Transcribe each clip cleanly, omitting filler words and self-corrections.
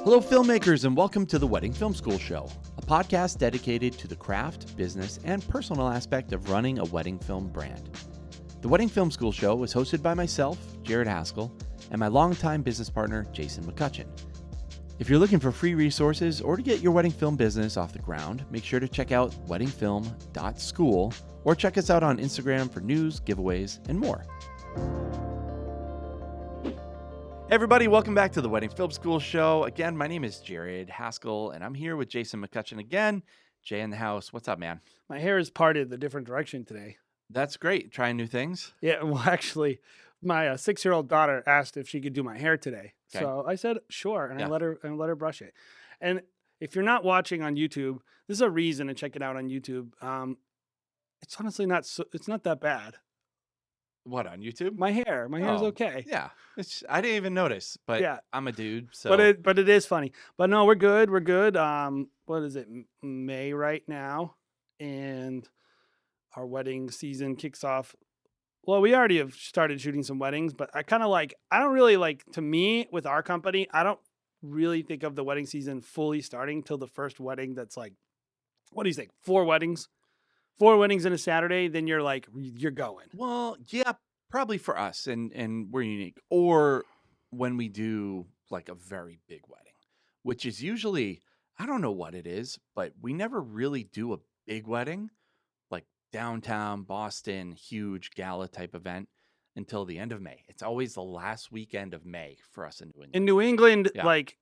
Hello, filmmakers, and welcome to the Wedding Film School Show, a podcast dedicated to the craft, business, and personal aspect of running a wedding film brand. The Wedding Film School Show is hosted by myself, Jared Haskell, and my longtime business partner, Jason McCutcheon. If you're looking for free resources or to get your wedding film business off the ground, make sure to check out weddingfilm.school or check us out on Instagram for news, giveaways, and more. Hey everybody, welcome back to the Wedding Film School Show. Again, my name is Jared Haskell, and I'm here with Jason McCutcheon again. Jay in the house. What's up, man? My hair is parted the different direction today. That's great. Trying new things? Yeah, well, actually, my 6-year-old daughter asked if she could do my hair today. Okay. So I said, sure, and Yeah. I let her brush it. And if you're not watching on YouTube, this is a reason to check it out on YouTube. It's honestly it's not that bad. What, on YouTube? My hair is okay. Yeah. I didn't even notice, but Yeah. I'm a dude, so. But it is funny. But no, we're good. We're good. What is it? May right now, and our wedding season kicks off. Well, we already have started shooting some weddings, but I don't really like, to me, with our company, I don't really think of the wedding season fully starting till the first wedding. That's like, what do you think? 4 weddings? 4 weddings in a Saturday, then you're going. Well, yeah, probably for us, and we're unique. Or when we do like a very big wedding, which is usually, I don't know what it is, but we never really do a big wedding, like downtown Boston, huge gala type event until the end of May. It's always the last weekend of May for us in New England. In New England, Yeah. like,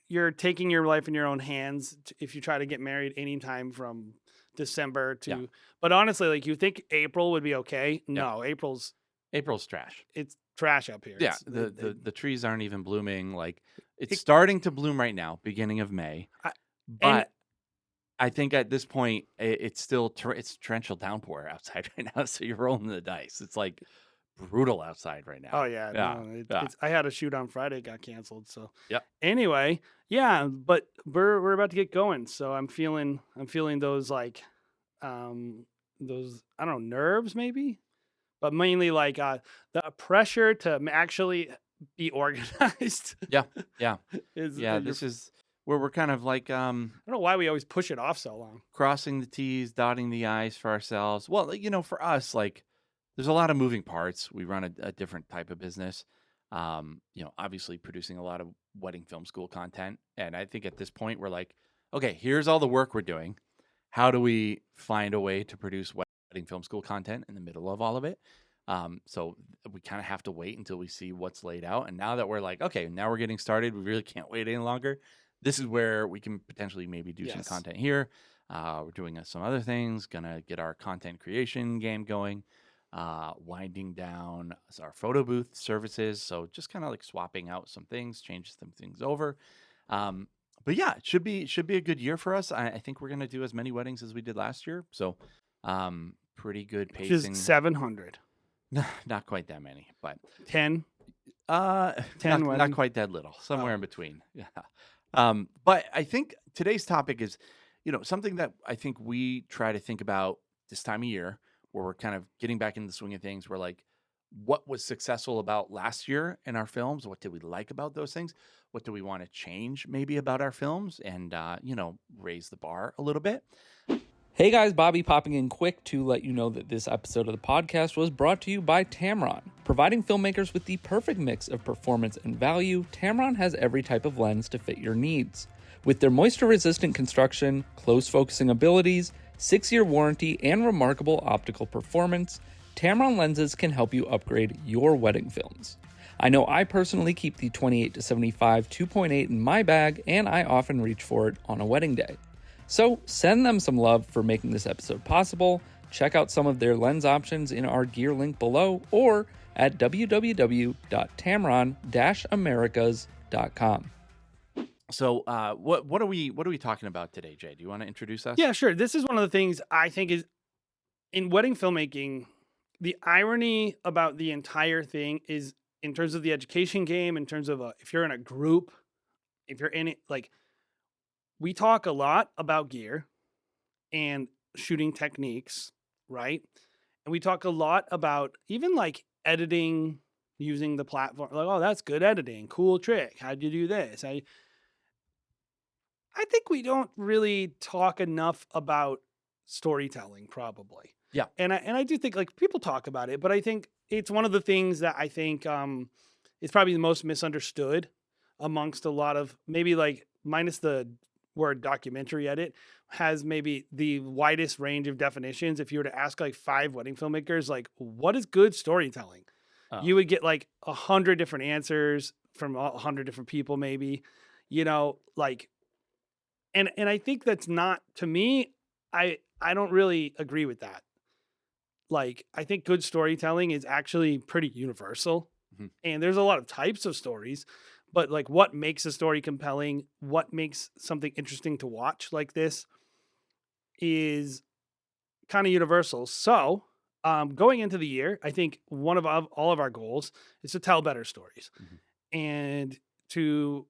you're taking your life in your own hands if you try to get married anytime from December to. Yeah. But honestly, like, you think April would be okay? No, April's trash. it's trash up here. Yeah, It's- the trees aren't even blooming. Like, it's starting to bloom right now, beginning of May. But I think at this point, it's still it's torrential downpour outside right now. So you're rolling the dice. It's like brutal outside right now. Oh yeah, Yeah, no, yeah. I had a shoot on Friday, it got canceled. So Yep. Anyway, yeah, but we're about to get going. So I'm feeling those like those, I don't know, nerves maybe, but mainly like the pressure to actually be organized. Yeah. is Yeah, this is where we're kind of like I don't know why we always push it off so long. crossing the T's, dotting the I's for ourselves. Well, for us, like, there's a lot of moving parts. We run a different type of business. Obviously producing a lot of wedding film school content. And I think at this point we're like, okay, here's all the work we're doing. How do we find a way to produce wedding film school content in the middle of all of it? So we kind of have to wait until we see what's laid out. And now that we're like, okay, now we're getting started, we really can't wait any longer. This is where we can potentially maybe do some Yes. content here. We're doing some other things, gonna get our content creation game going, winding down our photo booth services. So just kind of like swapping out some things, change some things over. But yeah, it should be a good year for us. I think we're gonna do as many weddings as we did last year. So pretty good Which is pacing. 700. Not quite that many, but 10. 10 not weddings. quite that little, somewhere Oh. in between. Yeah. But I think today's topic is, something that I think we try to think about this time of year, where we're kind of getting back into the swing of things. We're like, what was successful about last year in our films? What did we like about those things? What do we want to change maybe about our films and, raise the bar a little bit? Hey guys, Bobby popping in quick to let you know that this episode of the podcast was brought to you by Tamron. Providing filmmakers with the perfect mix of performance and value, Tamron has every type of lens to fit your needs. With their moisture-resistant construction, close focusing abilities, 6-year warranty, and remarkable optical performance, Tamron lenses can help you upgrade your wedding films. I know I personally keep the 28-75 2.8 in my bag, and I often reach for it on a wedding day. So send them some love for making this episode possible. Check out some of their lens options in our gear link below or at www.tamron-americas.com. So what are we talking about today, Jay? Do you want to introduce us? Yeah, sure. This is one of the things I think is in wedding filmmaking, the irony about the entire thing is, in terms of the education game, in terms of if you're in a group, if you're in it, like, we talk a lot about gear and shooting techniques, right? And we talk a lot about even like editing, using the platform. Like, oh, that's good editing, cool trick. How'd you do this? I think we don't really talk enough about storytelling, probably. Yeah. And I do think like people talk about it, but I think it's one of the things that I think is probably the most misunderstood amongst a lot of, maybe like minus the word documentary edit, has maybe the widest range of definitions. If you were to ask like 5 wedding filmmakers, like, what is good storytelling? Oh, You would get like 100 different answers from 100 different people, maybe, like, and I think that's not, to me, I don't really agree with that. Like, I think good storytelling is actually pretty universal. mhm. And there's a lot of types of stories, but like what makes a story compelling, what makes something interesting to watch like this is kind of universal. So, going into the year, I think one of all of our goals is to tell better stories, Mhm. and to,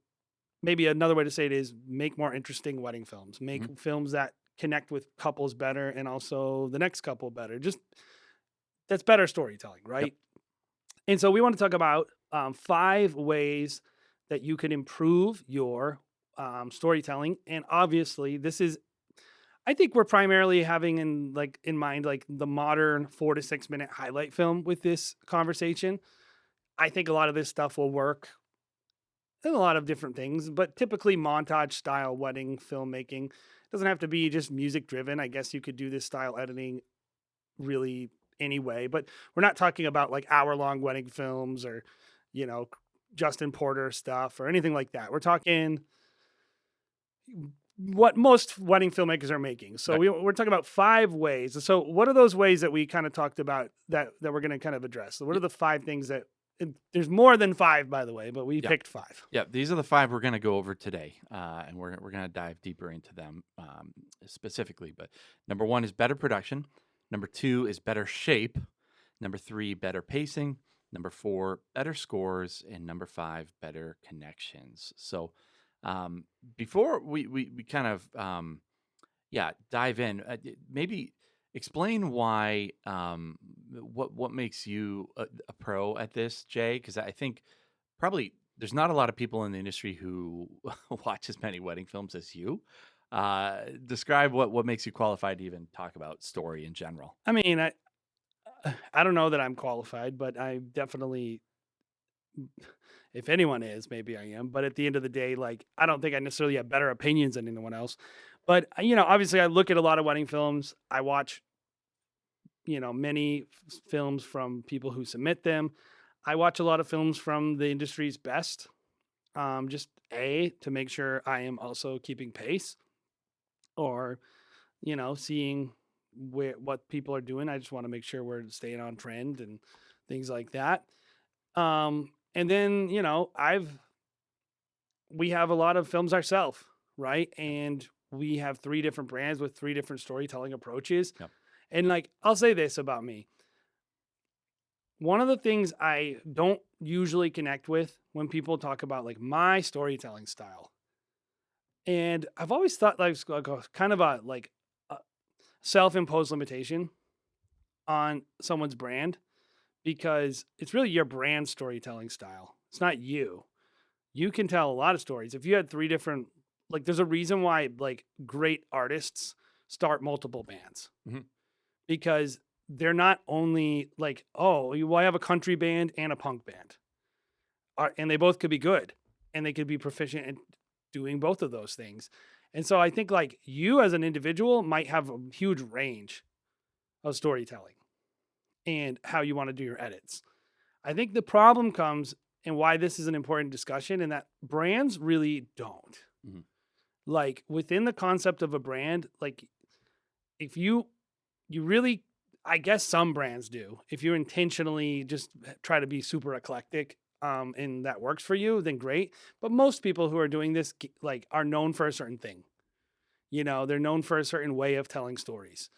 maybe another way to say it is, make more interesting wedding films, make Mhm. films that connect with couples better and also the next couple better. Just that's better storytelling, Yep. right? And so we want to talk about 5 ways that you can improve your storytelling. And obviously, this is, I think we're primarily having in mind like the modern 4 to 6 minute highlight film with this conversation. I think a lot of this stuff will work in a lot of different things, but typically montage style wedding filmmaking doesn't have to be just music driven. I guess you could do this style editing really anyway, but we're not talking about like hour-long wedding films or, you know, Justin Porter stuff or anything like that. We're talking what most wedding filmmakers are making. So Right. we're talking about 5 ways. So what are those ways that we kind of talked about that we're going to kind of address? So what Y- are the 5 things that, and there's more than 5, by the way, but we Yeah. picked 5. Yeah. These are the 5 we're going to go over today, and we're going to dive deeper into them specifically. But number 1 is better production. Number 2 is better shape. Number 3, better pacing. Number 4, better scores, and number 5, better connections. So, um, before we kind of yeah, dive in. Maybe explain why, what makes you a pro at this, Jay? Because I think probably there's not a lot of people in the industry who watch as many wedding films as you. Describe what makes you qualified to even talk about story in general. I mean, I don't know that I'm qualified, but I definitely, if anyone is, maybe I am. But at the end of the day, like, I don't think I necessarily have better opinions than anyone else. But, obviously I look at a lot of wedding films. I watch, many films from people who submit them. I watch a lot of films from the industry's best, just to make sure I am also keeping pace, or, seeing what people are doing. I just want to make sure we're staying on trend and things like that. And then, we have a lot of films ourselves, right? Yep. And we have 3 different brands with 3 different storytelling approaches. Yep. And like, I'll say this about me. One of the things I don't usually connect with when people talk about like my storytelling style, and I've always thought like it's like a kind of a self-imposed limitation on someone's brand, because it's really your brand storytelling style. It's not you. You can tell a lot of stories. If you had 3 different, like, there's a reason why like great artists start multiple bands, Mhm. because they're not only like, oh, well, I have a country band and a punk band, and they both could be good, and they could be proficient in doing both of those things. And so I think like you as an individual might have a huge range of storytelling and how you want to do your edits. I think the problem comes, and why this is an important discussion, and that brands really don't. Mhm. Like, within the concept of a brand, like, if you really, I guess some brands do. If you intentionally just try to be super eclectic, and that works for you, then great. But most people who are doing this like are known for a certain thing. They're known for a certain way of telling stories.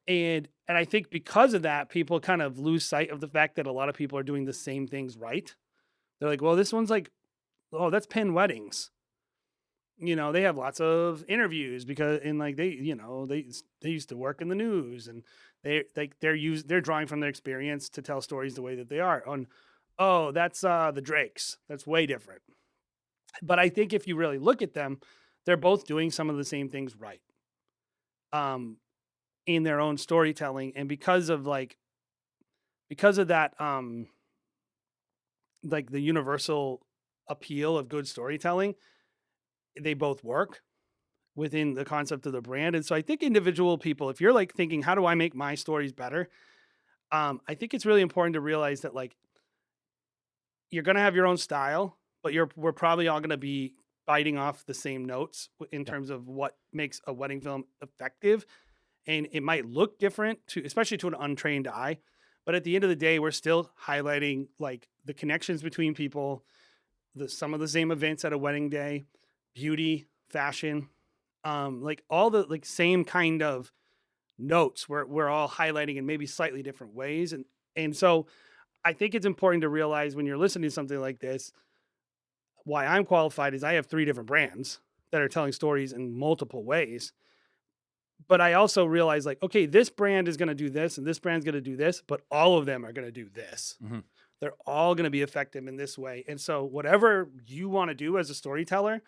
And I think because of that, people kind of lose sight of the fact that a lot of people are doing the same things right. They're like, well, this one's like, oh, that's Penn Weddings. They have lots of interviews because, and like they used to work in the news, and they're drawing from their experience to tell stories the way that they are. On Oh, that's the Drakes. That's way different. But I think if you really look at them, they're both doing some of the same things right. Um, in their own storytelling, and because of that, like the universal appeal of good storytelling, they both work within the concept of the brand. And so I think individual people, if you're like thinking, how do I make my stories better? I think it's really important to realize that like you're gonna have your own style, but we're probably all gonna be biting off the same notes in Yeah. terms of what makes a wedding film effective. And it might look different to, especially to an untrained eye. But at the end of the day, we're still highlighting like the connections between people, some of the same events at a wedding day, beauty, fashion, like all the like same kind of notes we're all highlighting in maybe slightly different ways. And so I think it's important to realize when you're listening to something like this, why I'm qualified is I have 3 different brands that are telling stories in multiple ways. But I also realize like, okay, this brand is going to do this and this brand's going to do this, but all of them are going to do this. Hmm. They're all going to be effective in this way. And so whatever you want to do as a storyteller,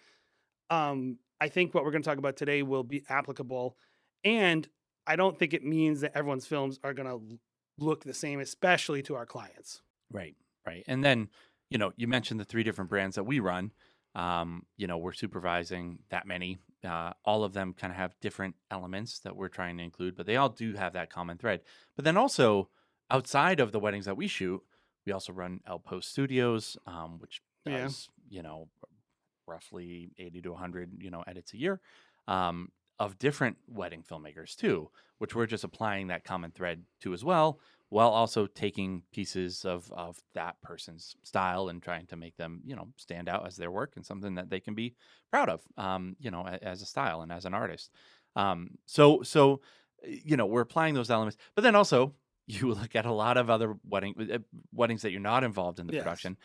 I think what we're going to talk about today will be applicable. And I don't think it means that everyone's films are going to look the same, especially to our clients. Right, right. And then, you mentioned the 3 different brands that we run. We're supervising that many. All of them kind of have different elements that we're trying to include, but they all do have that common thread. But then also, outside of the weddings that we shoot, we also run Outpost Studios, which Yeah. does, roughly 80 to 100, edits a year, of different wedding filmmakers too, which we're just applying that common thread to as well, while also taking pieces of that person's style and trying to make them, stand out as their work and something that they can be proud of, as a style and as an artist. We're applying those elements, but then also you look at a lot of other weddings that you're not involved in the Yes. production.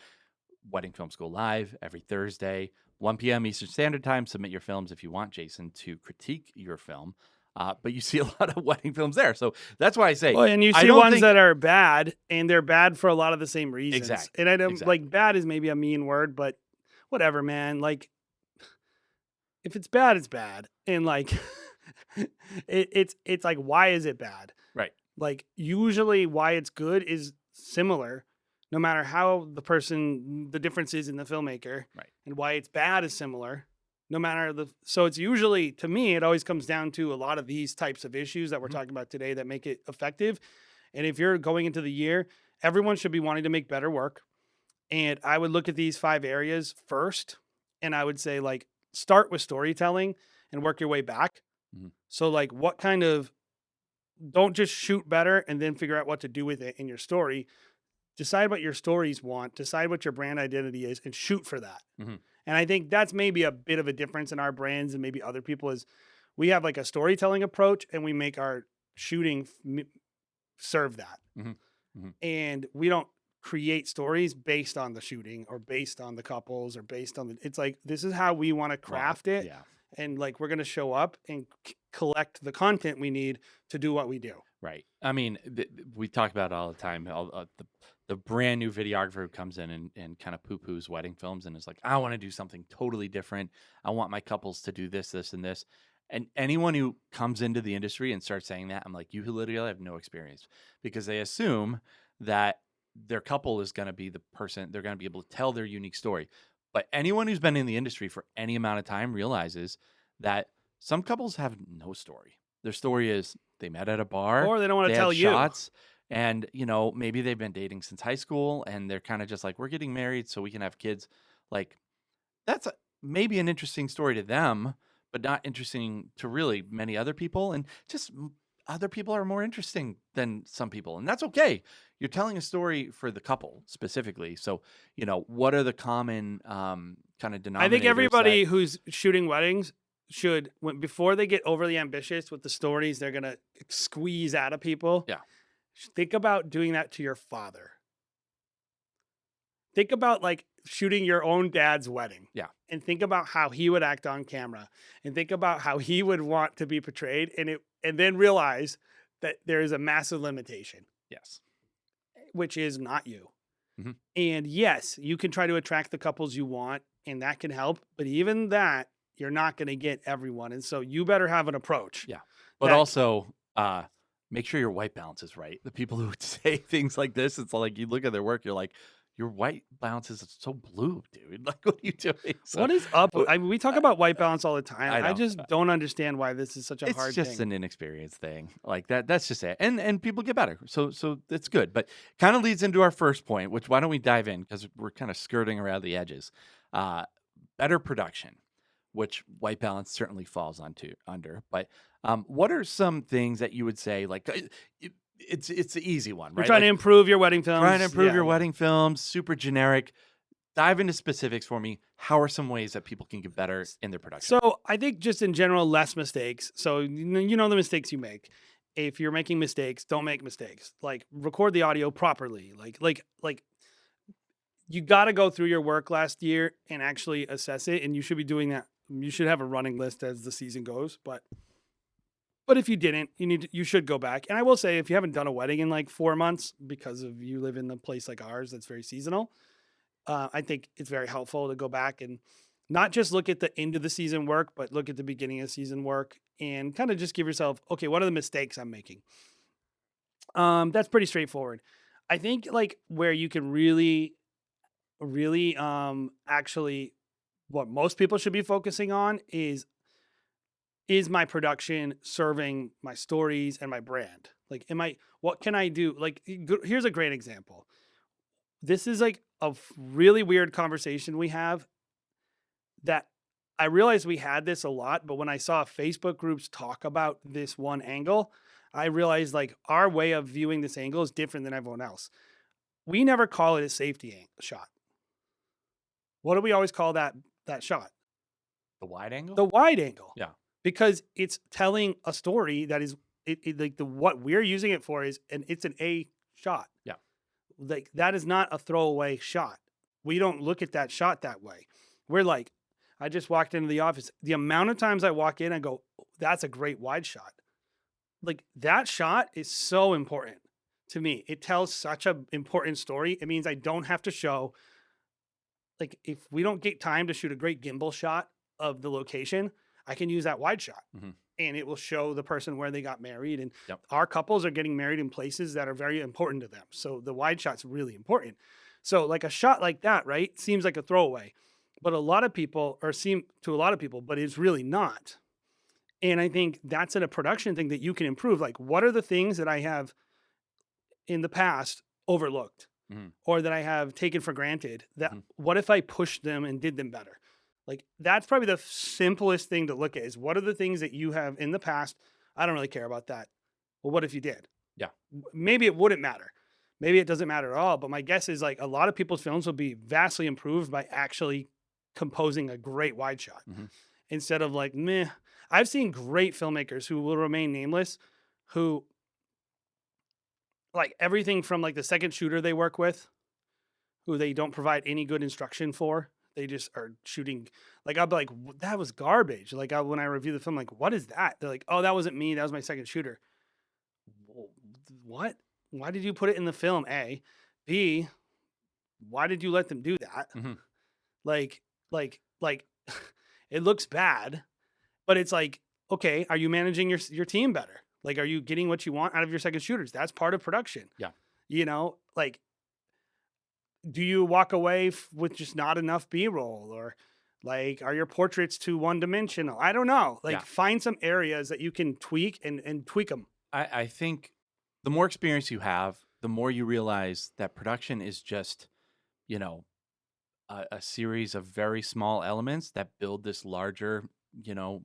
Wedding Film School Live every Thursday, 1 p.m. Eastern Standard Time. Submit your films if you want Jason to critique your film. But you see a lot of wedding films there. So that's why I say, Well, and you I see don't ones think that are bad, and they're bad for a lot of the same reasons. Exactly. And I don't Exactly. like bad is maybe a mean word, but whatever, man. Like if it's bad, it's bad. And like it's like, why is it bad? Right. Like usually why it's good is similar, no matter how the difference is in the filmmaker. Right. And why it's bad is similar. No matter so it's usually, to me, it always comes down to a lot of these types of issues that we're Mhm. talking about today that make it effective. And if you're going into the year, everyone should be wanting to make better work. And I would look at these 5 areas first. And I would say, like, start with storytelling and work your way back. Mhm. So, like, don't just shoot better and then figure out what to do with it in your story. Decide what your stories want, decide what your brand identity is, and shoot for that. Mhm. And I think that's maybe a bit of a difference in our brands and maybe other people is we have like a storytelling approach and we make our shooting serve that. Mhm. Mhm. And we don't create stories based on the shooting or based on the couples or based on it's like, this is how we want to craft it. Yeah. And like, we're going to show up and collect the content we need to do what we do. Right. I mean, we talk about it all the time. The brand new videographer who comes in and kind of poo-poos wedding films and is like, I want to do something totally different. I want my couples to do this, this, and this. And anyone who comes into the industry and starts saying that, I'm like, you literally have no experience, because they assume that their couple is going to be the person, they're going to be able to tell their unique story. But anyone who's been in the industry for any amount of time realizes that some couples have no story. Their story is they met at a bar, Or they don't want they to had tell you. shots, and maybe they've been dating since high school, and they're kind of just like, we're getting married so we can have kids. Like, that's maybe an interesting story to them, but not interesting to really many other people. And just other people are more interesting than some people, and that's okay. You're telling a story for the couple specifically. So, what are the common kind of denominators? I think everybody who's shooting weddings should, before they get overly ambitious with the stories they're going to squeeze out of people. Yeah. Think about doing that to your father. Think about like shooting your own dad's wedding. Yeah. And think about how he would act on camera and think about how he would want to be portrayed, and then realize that there is a massive limitation, Yes. which is not you. Mhm. And yes, you can try to attract the couples you want, and that can help. But even that, you're not going to get everyone. And so you better have an approach Yeah. But that also, make sure your white balance is right. The people who would say things like this, it's like you look at their work, you're like, your white balance is so blue, dude. Like, what are you doing? So, what is up? uh, I mean, we talk about white balance all the time. I I know. just don't understand why this is such a It's hard just thing. an inexperienced thing. Like that's just it. And people get better. So it's good. But kind of leads into our first point, which why don't we dive in? Because we're kind of skirting around the edges. Uh better production, which white balance certainly falls onto under. But what are some things that you would say like it's the easy one, You're right? trying to Like improve your wedding trying to films. improve Yeah, your yeah. wedding films, super generic. Dive into specifics for me. How are some ways that people can get better in their production? So I think just in general, less mistakes. So you know the mistakes you make. If you're making mistakes, don't make mistakes. Like record the audio properly. Like you got to go through your work last year and actually assess it. And you should be doing that. You should have a running list as the season goes. But if you didn't, you should go back. And I will say, if you haven't done a wedding in like 4 months because of you live in a place like ours that's very seasonal, I think it's very helpful to go back and not just look at the end of the season work, but look at the beginning of season work and kind of just give yourself, okay, what are the mistakes I'm making? That's pretty straightforward. I think like where you can really actually what most people should be focusing on is my production serving my stories and my brand? Like, what can I do? Like, here's a great example. This is like a really weird conversation we have that I realized we had this a lot, but when I saw Facebook groups talk about this one angle, I realized like our way of viewing this angle is different than everyone else. We never call it a safety shot. What do we always call that shot? The wide angle? The wide angle. Yeah. Because it's telling a story that is like the what we're using it for is and it's an A shot. Yeah. Like that is not a throwaway shot. We don't look at that shot that way. We're like, I just walked into the office. The amount of times I walk in, I go, "Oh, that's a great wide shot." Like that shot is so important to me. It tells such an important story. It means I don't have to show like if we don't get time to shoot a great gimbal shot of the location, I can use that wide shot. Mhm. And it will show the person where they got married. And Yep. our couples are getting married in places that are very important to them. So the wide shot's really important. So like a shot like that, right? Seems like a throwaway. But a lot of people or seem to a lot of people, but it's really not. And I think that's in a production thing that you can improve. Like, what are the things that I have in the past overlooked Mhm. or that I have taken for granted that Mhm. what if I pushed them and did them better? Like that's probably the simplest thing to look at is what are the things that you have in the past? I don't really care about that. Well, what if you did? Yeah. Maybe it wouldn't matter. Maybe it doesn't matter at all. But my guess is like a lot of people's films will be vastly improved by actually composing a great wide shot Mhm. instead of like, meh. I've seen great filmmakers who will remain nameless who like everything from like the second shooter they work with, who they don't provide any good instruction for. They just are shooting. Like I'll be like, that was garbage. Like when I review the film, like, what is that? They're like, oh, that wasn't me. That was my second shooter. What? Why did you put it in the film? A, B. Why did you let them do that? Mhm. Like, it looks bad, but it's like, okay, are you managing your team better? Like, are you getting what you want out of your second shooters? That's part of production. Yeah. You know, like, do you walk away with just not enough B-roll or like, are your portraits too one-dimensional? I don't know. Like, Yeah. find some areas that you can tweak and tweak them. I think the more experience you have, the more you realize that production is just, you know, a series of very small elements that build this larger, you know,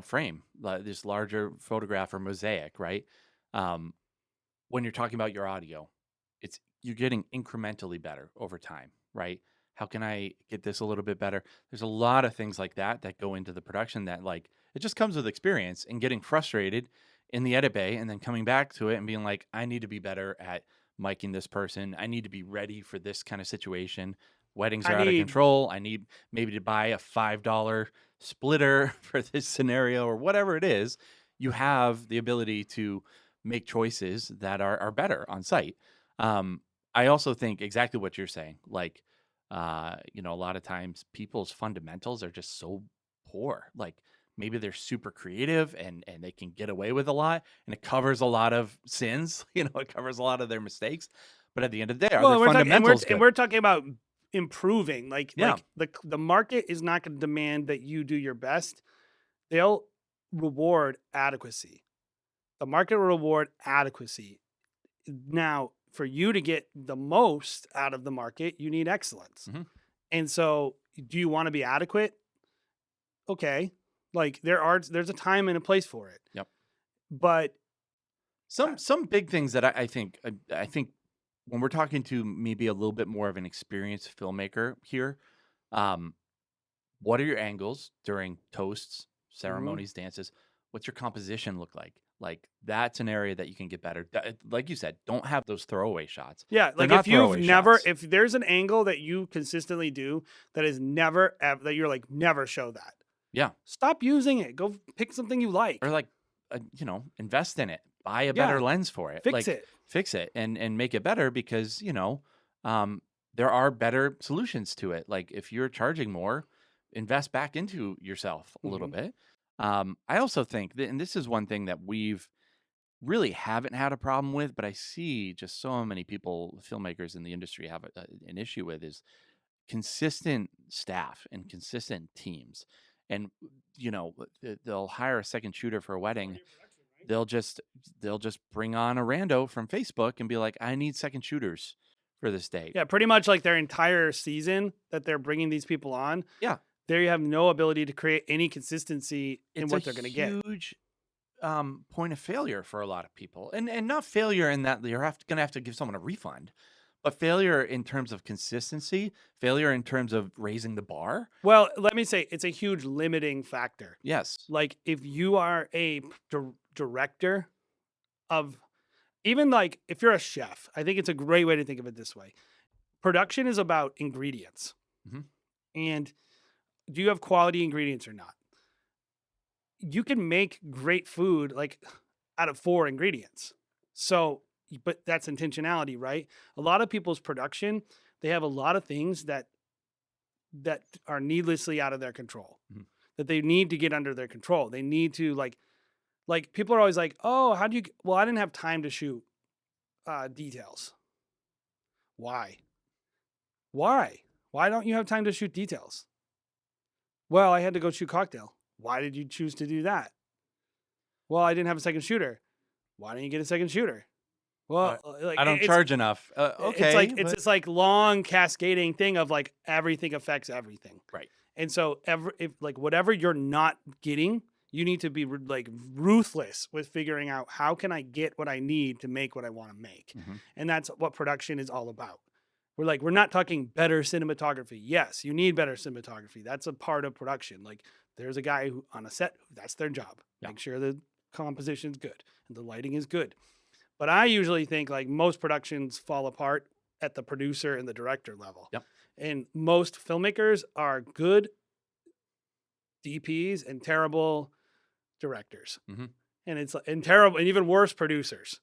frame, this larger photograph or mosaic, right? Um, when you're talking about your audio, you're getting incrementally better over time, right? How can I get this a little bit better? There's a lot of things like that that go into the production that like it just comes with experience and getting frustrated in the edit bay and then coming back to it and being like, I need to be better at miking this person. I need to be ready for this kind of situation. Weddings I are out of need control. I need maybe to buy a $5 splitter for this scenario or whatever it is. You have the ability to make choices that are better on site. I also think exactly what you're saying. Like, a lot of times people's fundamentals are just so poor. Like maybe they're super creative and they can get away with a lot and it covers a lot of sins, it covers a lot of their mistakes. But at the end of the day, are Well, their and we're talking and we're fundamentals and good? we're talking about improving. Like Yeah. the market is not going to demand that you do your best. They'll reward adequacy. The market will reward adequacy. Now, for you to get the most out of the market, you need excellence. Mhm. And so, do you want to be adequate? Okay. Like there's a time and a place for it. Yep. But Some big things that I think when we're talking to maybe a little bit more of an experienced filmmaker here, um, what are your angles during toasts, mhm. ceremonies, dances? What's your composition look like? Like that's an area that you can get better. Like you said, don't have those throwaway shots. Yeah, They're like not throwaway shots. if there's an angle that you consistently do that is that you're like never show that. Yeah, Stop using it. Go pick something you like. or like invest in it. Buy a better Yeah, lens for it. fix Like it. fix it and make it better because there are better solutions to it. Like if you're charging more, invest back into yourself a little Mhm. bit. I also think that, and this is one thing that we've really haven't had a problem with, but I see just so many people, filmmakers in the industry, have an issue with is consistent staff and consistent teams. And they'll hire a second shooter for a wedding. They'll just they'll just bring on a rando from Facebook and be like, "I need second shooters for this date." Yeah, pretty much like their entire season that they're bringing these people on. Yeah, There you have no ability to create any consistency in it's a what they're going to get. huge point of failure for a lot of people, and not failure in that you're gonna have to give someone a refund, but failure in terms of consistency, failure in terms of raising the bar. Well, let me say it's a huge limiting factor. Yes. Like if you are a director of even like if you're a chef, I think it's a great way to think of it this way. Production is about ingredients. Mhm. And do you have quality ingredients or not? You can make great food like out of 4 ingredients. So, but that's intentionality, right? A lot of people's production, they have a lot of things that are needlessly out of their control. Mhm. That they need to get under their control. They need to like people are always like, "Oh, how do you well, I didn't have time to shoot details." Why? Why? Why don't you have time to shoot details? Well, I had to go shoot cocktail. Why did you choose to do that? Well, I didn't have a second shooter. Why didn't you get a second shooter? Uh, Well, like I don't it's charge enough. it's Okay, like it's but this like long cascading thing of like everything affects everything. right. And so if like whatever you're not getting, you need to be like ruthless with figuring out how can I get what I need to make what I want to make. Mhm. And that's what production is all about. We're not talking better cinematography. Yes, you need better cinematography. That's a part of production. Like there's a guy who on a set, that's their job. Yeah. Make sure the composition's good and the lighting is good. But I usually think like most productions fall apart at the producer and the director level. Yep. And most filmmakers are good DPs and terrible directors. Mhm. And terrible and even worse producers.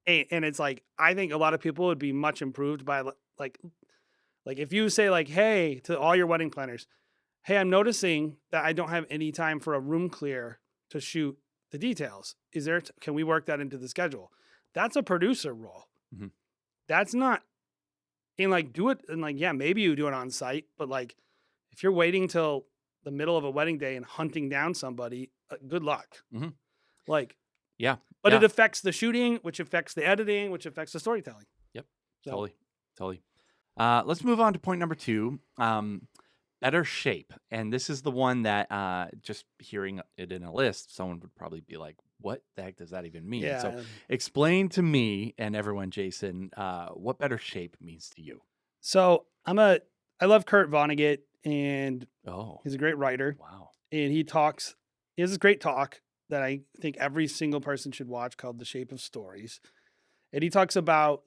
And it's like I think a lot of people would be much improved by like if you say like, "Hey," to all your wedding planners, "Hey, I'm noticing that I don't have any time for a room clear to shoot the details. Can we work that into the schedule?" That's a producer role. Mhm. That's not and like do it and like yeah, maybe you do it on site, but like if you're waiting till the middle of a wedding day and hunting down somebody, good luck. Mhm. Like, Yeah. but Yeah. it affects the shooting, which affects the editing, which affects the storytelling. Yep. So, Totally. Totally. Let's move on to point number 2. Better shape. And this is the one that just hearing it in a list, someone would probably be like, what the heck does that even mean? So yeah. explain to me and everyone, Jason, what better shape means to you. So I love Kurt Vonnegut, and Oh, he's a great writer. wow. And he has this great talk that I think every single person should watch called The Shape of Stories. And he talks about,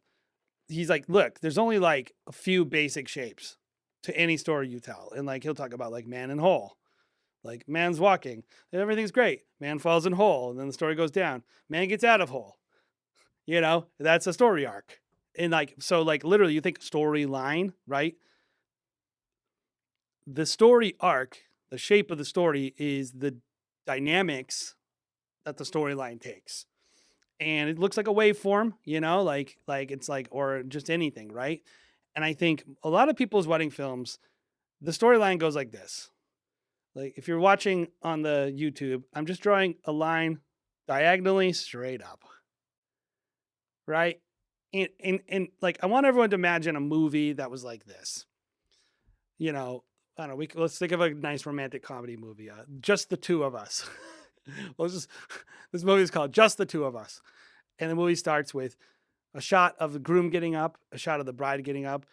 he's like, look, there's only like a few basic shapes to any story you tell. And like, he'll talk about like man in hole, like man's walking, and everything's great. Man falls in hole, and then the story goes down. Man gets out of hole. That's a story arc. And like, so like literally you think storyline, right? The story arc, the shape of the story is the dynamics that the storyline takes. And it looks like a waveform, like it's like, or just anything, right? And I think a lot of people's wedding films, the storyline goes like this. Like if you're watching on the YouTube, I'm just drawing a line diagonally straight up, right? And like I want everyone to imagine a movie that was like this. I don't know. Let's think of a nice romantic comedy movie. Just the two of us. This movie is called Just the Two of Us, and the movie starts with a shot of the groom getting up, a shot of the bride getting up.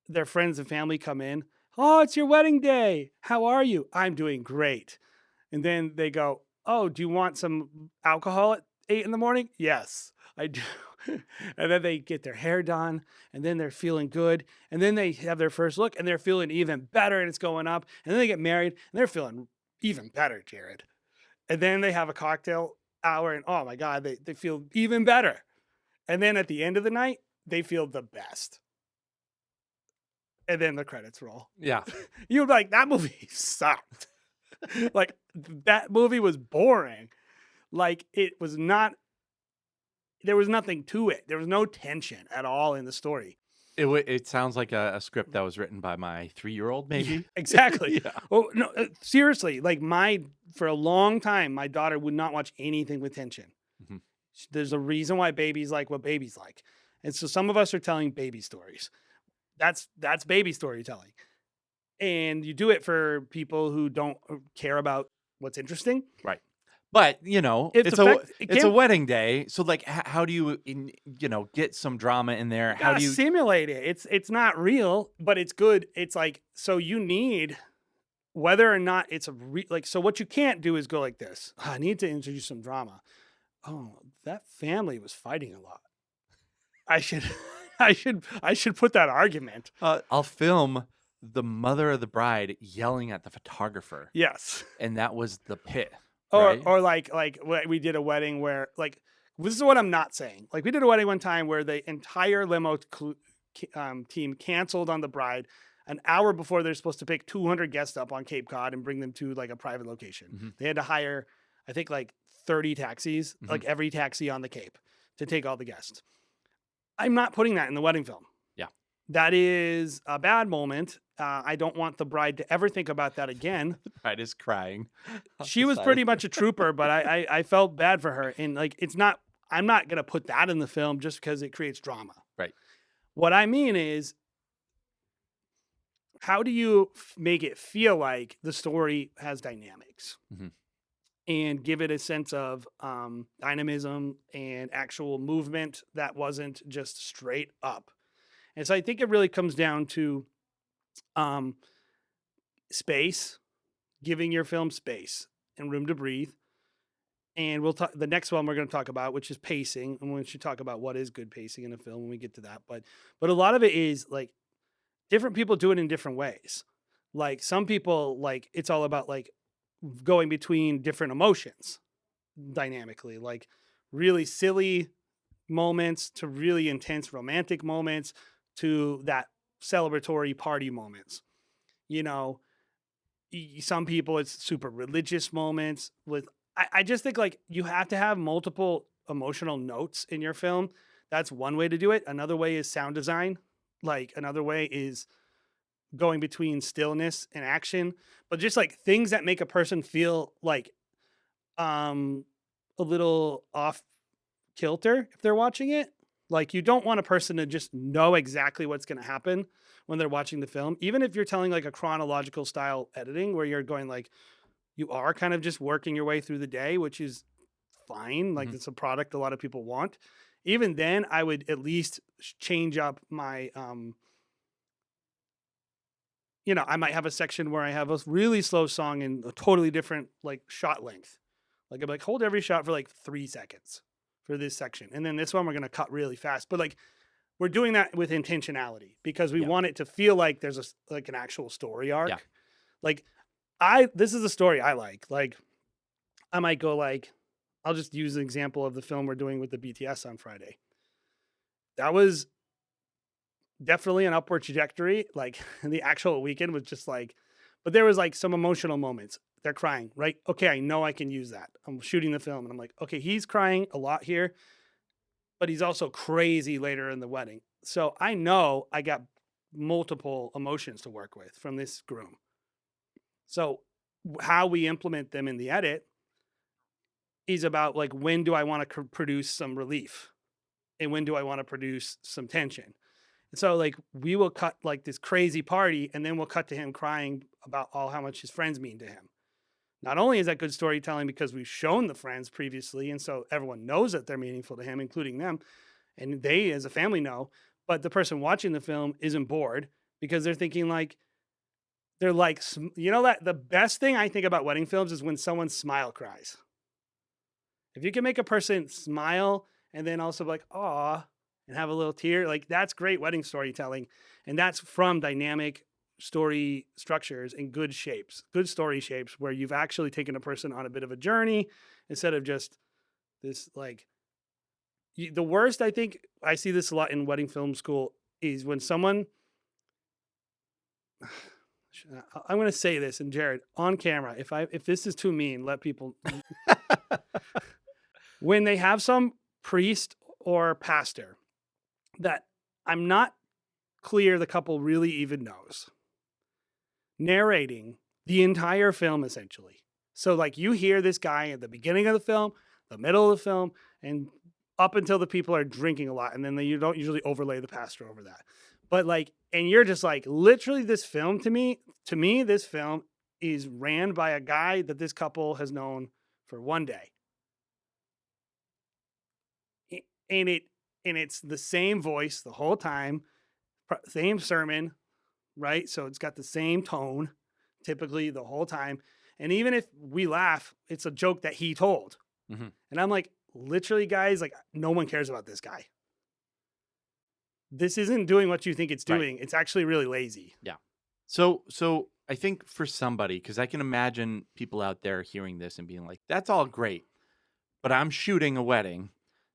Their friends and family come in. Oh, it's your wedding day. How are you? I'm doing great. And then they go, oh, do you want some alcohol at 8 in the morning? Yes, I do. And then they get their hair done, and then they're feeling good. And then they have their first look, and they're feeling even better, and it's going up. And then they get married, and they're feeling even better, Jared. And then they have a cocktail hour, and oh my God, they feel even better. And then at the end of the night, they feel the best. And then the credits roll. Yeah. You're like, that movie sucked. Like, that movie was boring. Like, it was not, there was nothing to it. There was no tension at all in the story. It sounds like a script that was written by my 3-year-old, maybe. Exactly. Yeah. Oh, no, seriously, like for a long time, my daughter would not watch anything with tension. Mhm. There's a reason why babies like what babies like. And so some of us are telling baby stories. That's baby storytelling. And you do it for people who don't care about what's interesting. Right. But, it's a wedding day. So like, how do you, get some drama in there? How do you simulate it? It's not real, but it's good. It's like, so you need, whether or not it's so what you can't do is go like this. I need to introduce some drama. Oh, that family was fighting a lot. I should put that argument. I'll film the mother of the bride yelling at the photographer. Yes. And that was the pit. Or right? or like we did a wedding where, like, this is what I'm not saying. Like, we did a wedding one time where the entire limo team canceled on the bride an hour before they're supposed to pick 200 guests up on Cape Cod and bring them to like a private location. Mhm. They had to hire, I think, like 30 taxis, Mhm. like every taxi on the Cape, to take all the guests. I'm not putting that in the wedding film. Yeah. That is a bad moment. I don't want the bride to ever think about that again. The bride is crying. She was pretty much a trooper, but I felt bad for her. And like, I'm not going to put that in the film just because it creates drama. Right. What I mean is, how do you make it feel like the story has dynamics? Mhm. And give it a sense of dynamism and actual movement that wasn't just straight up. And so I think it really comes down to space, giving your film space and room to breathe. And we'll talk the next one we're going to talk about, which is pacing, and we should talk about what is good pacing in a film when we get to that. But a lot of it is like different people do it in different ways. Like some people, like it's all about like going between different emotions dynamically, like really silly moments to really intense romantic moments to that celebratory party moments. Some people it's super religious moments with. I just think like you have to have multiple emotional notes in your film. That's one way to do it. Another way is sound design. Like another way is going between stillness and action, but just like things that make a person feel like a little off kilter if they're watching it. Like you don't want a person to just know exactly what's going to happen when they're watching the film, even if you're telling like a chronological style editing where you're going like you are kind of just working your way through the day, which is fine. Like it's a product a lot of people want. Even then, I would at least change up my I might have a section where I have a really slow song in a totally different like shot length. Like I'm like, hold every shot for like 3 seconds for this section. And then this one we're going to cut really fast. But like we're doing that with intentionality because we want it to feel like there's an actual story arc. Yeah. Like this is a story I like. Like I might go like, I'll just use an example of the film we're doing with the BTS on Friday. That was definitely an upward trajectory. Like the actual weekend was just like, but there was like some emotional moments. They're crying, right? Okay, I know I can use that. I'm shooting the film and I'm like, okay, he's crying a lot here, but he's also crazy later in the wedding. So I know I got multiple emotions to work with from this groom. So how we implement them in the edit is about like, when do I want to produce some relief and when do I want to produce some tension? And so like we will cut like this crazy party and then we'll cut to him crying about all how much his friends mean to him. Not only is that good storytelling because we've shown the friends previously, and so everyone knows that they're meaningful to him, including them, and they as a family know, but the person watching the film isn't bored because they're thinking like, they're like, you know, that the best thing I think about wedding films is when someone's smile cries. If you can make a person smile and then also be like, "Aw," and have a little tear, like that's great wedding storytelling. And that's from dynamic story structures and good shapes, good story shapes, where you've actually taken a person on a bit of a journey instead of just this like, the worst, I think I see this a lot in wedding film school, is when someone, I'm going to say this, and Jared, on camera, if this is too mean, let people, when they have some priest or pastor that I'm not clear the couple really even knows, narrating the entire film essentially. So like you hear this guy at the beginning of the film, the middle of the film, and up until the people are drinking a lot, and then you don't usually overlay the pastor over that. But like, and you're just like, literally, this film to me, this film is ran by a guy that this couple has known for one day. And it's the same voice the whole time, same sermon, right? So it's got the same tone typically the whole time. And even if we laugh, it's a joke that he told. Mm-hmm. And I'm like, literally, guys, like no one cares about this guy. This isn't doing what you think it's doing. Right. It's actually really lazy. Yeah. So I think for somebody, because I can imagine people out there hearing this and being like, that's all great, but I'm shooting a wedding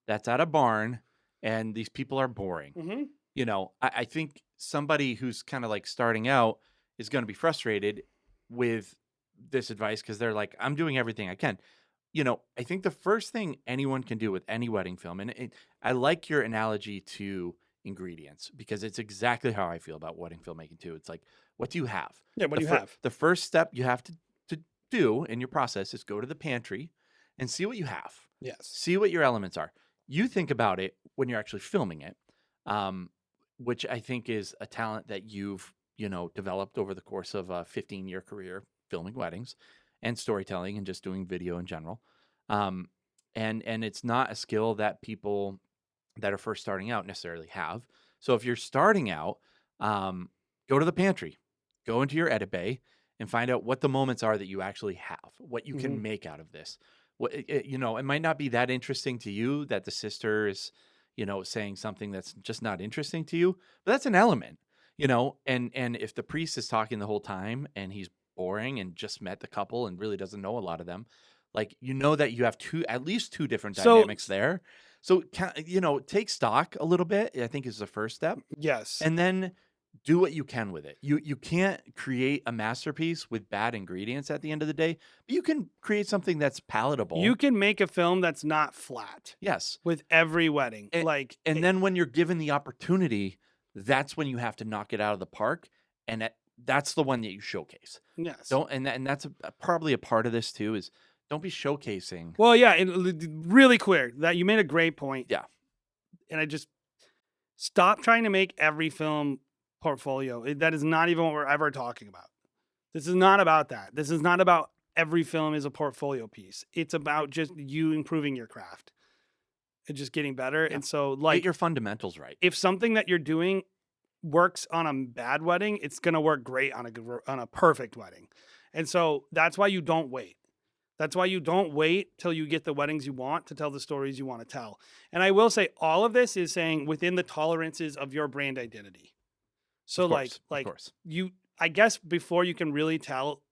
that's at a barn and these people are boring. Mm-hmm. You know, I think somebody who's kind of like starting out is going to be frustrated with this advice because they're like, I'm doing everything I can. You know, I think the first thing anyone can do with any wedding film, and I like your analogy to ingredients because it's exactly how I feel about wedding filmmaking too. It's like, what do you have? Yeah, what do you have? The first step you have to do in your process is go to the pantry and see what you have. Yes. See what your elements are. You think about it when you're actually filming it, which I think is a talent that you've, you know, developed over the course of a 15-year career filming weddings and storytelling and just doing video in general. And it's not a skill that people that are first starting out necessarily have. So if you're starting out, go to the pantry, go into your edit bay and find out what the moments are that you actually have, what you can make out of this. You know, it might not be that interesting to you that the sister is, you know, saying something that's just not interesting to you, but that's an element, you know, and if the priest is talking the whole time and he's boring and just met the couple and really doesn't know a lot of them, like, you know, that you have at least two different dynamics there. So, you know, take stock a little bit, I think is the first step. Yes. And then do what you can with it. You can't create a masterpiece with bad ingredients at the end of the day, but you can create something that's palatable. You can make a film that's not flat. Yes. With every wedding. And then when you're given the opportunity, that's when you have to knock it out of the park. And that's the one that you showcase. Yes. And that's probably a part of this too, is don't be showcasing. Well, yeah, really clear that you made a great point. Yeah. And I just stop trying to make every film portfolio. That is not even what we're ever talking about. This is not about that. This is not about every film is a portfolio piece. It's about just you improving your craft and just getting better. Yeah. And so, like, get your fundamentals right. If something that you're doing works on a bad wedding, it's going to work great on a perfect wedding. And so that's why you don't wait. That's why you don't wait till you get the weddings you want to tell the stories you want to tell. And I will say all of this is saying within the tolerances of your brand identity. So I guess before you can really tell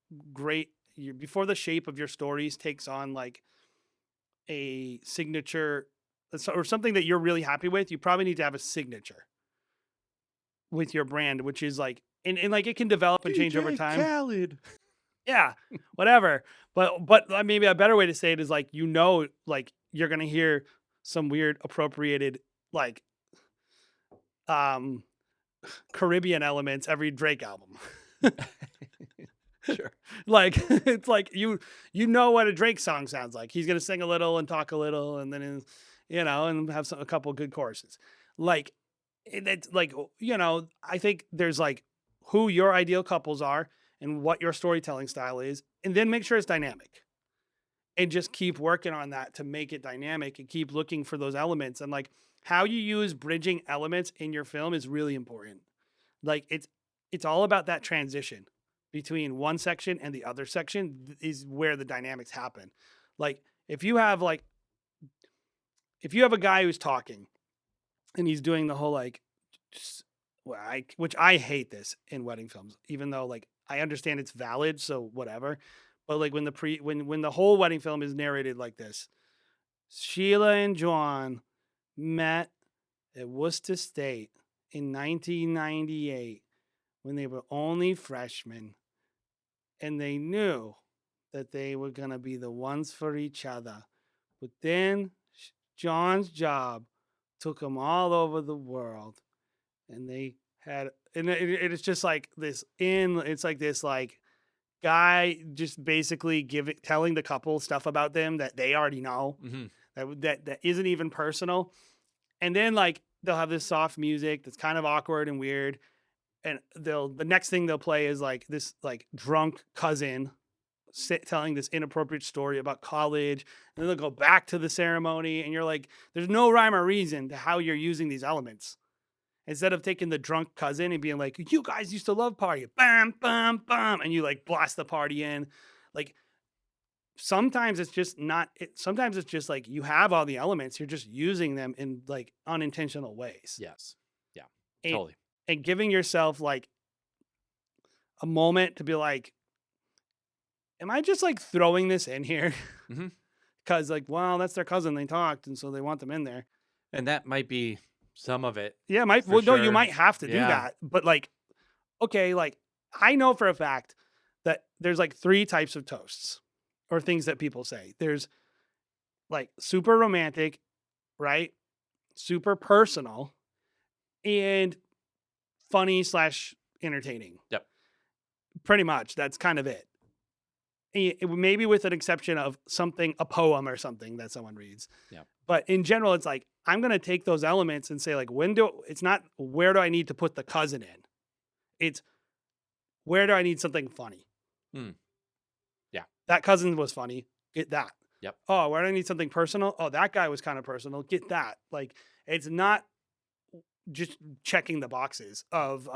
before the shape of your stories takes on like a signature or something that you're really happy with, you probably need to have a signature. with your brand, which is like, and like it can develop and change over DJ time. Khaled. Yeah, whatever. But maybe a better way to say it is like, like you're gonna hear some weird appropriated like um Caribbean elements every Drake album. Sure. Like it's like you know what a Drake song sounds like. He's gonna sing a little and talk a little, and then and have a couple good choruses. Like it's like I think there's like who your ideal couples are and what your storytelling style is, and then make sure it's dynamic. And just keep working on that to make it dynamic and keep looking for those elements. And like how you use bridging elements in your film is really important. Like it's all about that transition between one section and the other section is where the dynamics happen. Like if you have a guy who's talking and he's doing the whole like which I hate this in wedding films, even though like I understand it's valid, so whatever. But like when the whole wedding film is narrated like this, Sheila and John met at Worcester State in 1998 when they were only freshmen, and they knew that they were going to be the ones for each other. But then John's job took him all over the world, and it's just like this it's like this like guy just basically telling the couple stuff about them that they already know, that isn't even personal. And then like they'll have this soft music that's kind of awkward and weird, and the next thing they'll play is like this like drunk cousin telling this inappropriate story about college, and then they'll go back to the ceremony, and you're like, there's no rhyme or reason to how you're using these elements. Instead of taking the drunk cousin and being like, you guys used to love party, bam, bam, bam, and you like blast the party in. Like sometimes it's just sometimes it's just like you have all the elements, you're just using them in like unintentional ways. Yes. Yeah. And, Totally. and giving yourself like a moment to be like, am I just like throwing this in here? Because like, well, that's their cousin, they talked, and so they want them in there. And that might be some of it. Yeah, you might have to do that. But like, okay, like I know for a fact that there's like 3 types of toasts or things that people say. There's like super romantic, right? Super personal, and funny / entertaining. Yep. Pretty much. That's kind of it. Maybe with an exception of a poem or something that someone reads. Yeah. But in general, it's like, I'm going to take those elements and say like, it's not where do I need to put the cousin in? It's where do I need something funny? Yeah. That cousin was funny. Get that. Yep. Oh, where do I need something personal? Oh, that guy was kind of personal. Get that. Like, it's not just checking the boxes of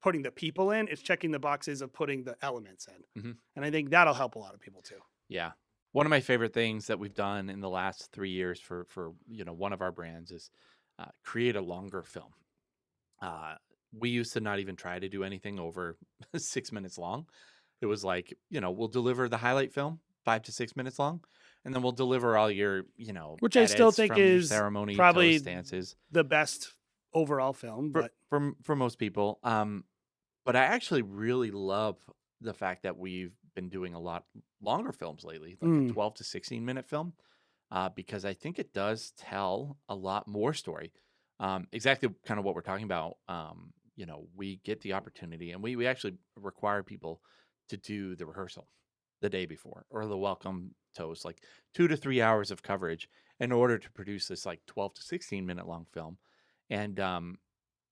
putting the people in. It's checking the boxes of putting the elements in. And I think that'll help a lot of people too. Yeah. One of my favorite things that we've done in the last 3 years for one of our brands is create a longer film. We used to not even try to do anything over 6 minutes long. It was like, we'll deliver the highlight film 5 to 6 minutes long, and then we'll deliver all your, which I still think is ceremony, probably toast, dances, the best overall film, but for most people. But I actually really love the fact that we've been doing a lot longer films lately, like a 12 to 16 minute film, because I think it does tell a lot more story. Exactly kind of what we're talking about. We get the opportunity, and we actually require people to do the rehearsal the day before or the welcome toast, like 2 to 3 hours of coverage in order to produce this like 12 to 16 minute long film. And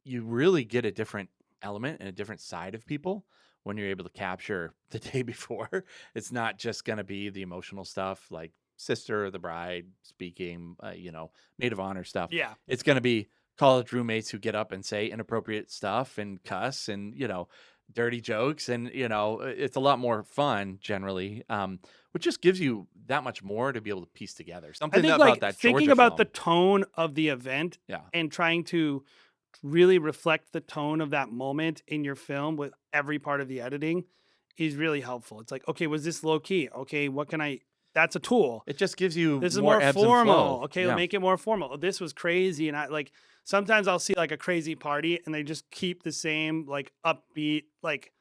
you really get a different element and a different side of people when you're able to capture the day before. It's not just going to be the emotional stuff like sister, the bride speaking, maid of honor stuff. Yeah. It's going to be college roommates who get up and say inappropriate stuff and cuss and, dirty jokes. And, it's a lot more fun generally, which just gives you that much more to be able to piece together. Something I think about like that thinking Georgia about film. the tone of the event and trying to really reflect the tone of that moment in your film with every part of the editing is really helpful. It's like, okay, was this low key? Okay, what can I that's a tool. It just gives you This is more more ebbs and formal. flow. Okay, Yeah. make it more formal. This was crazy, and I like sometimes I'll see like a crazy party, and they just keep the same like upbeat like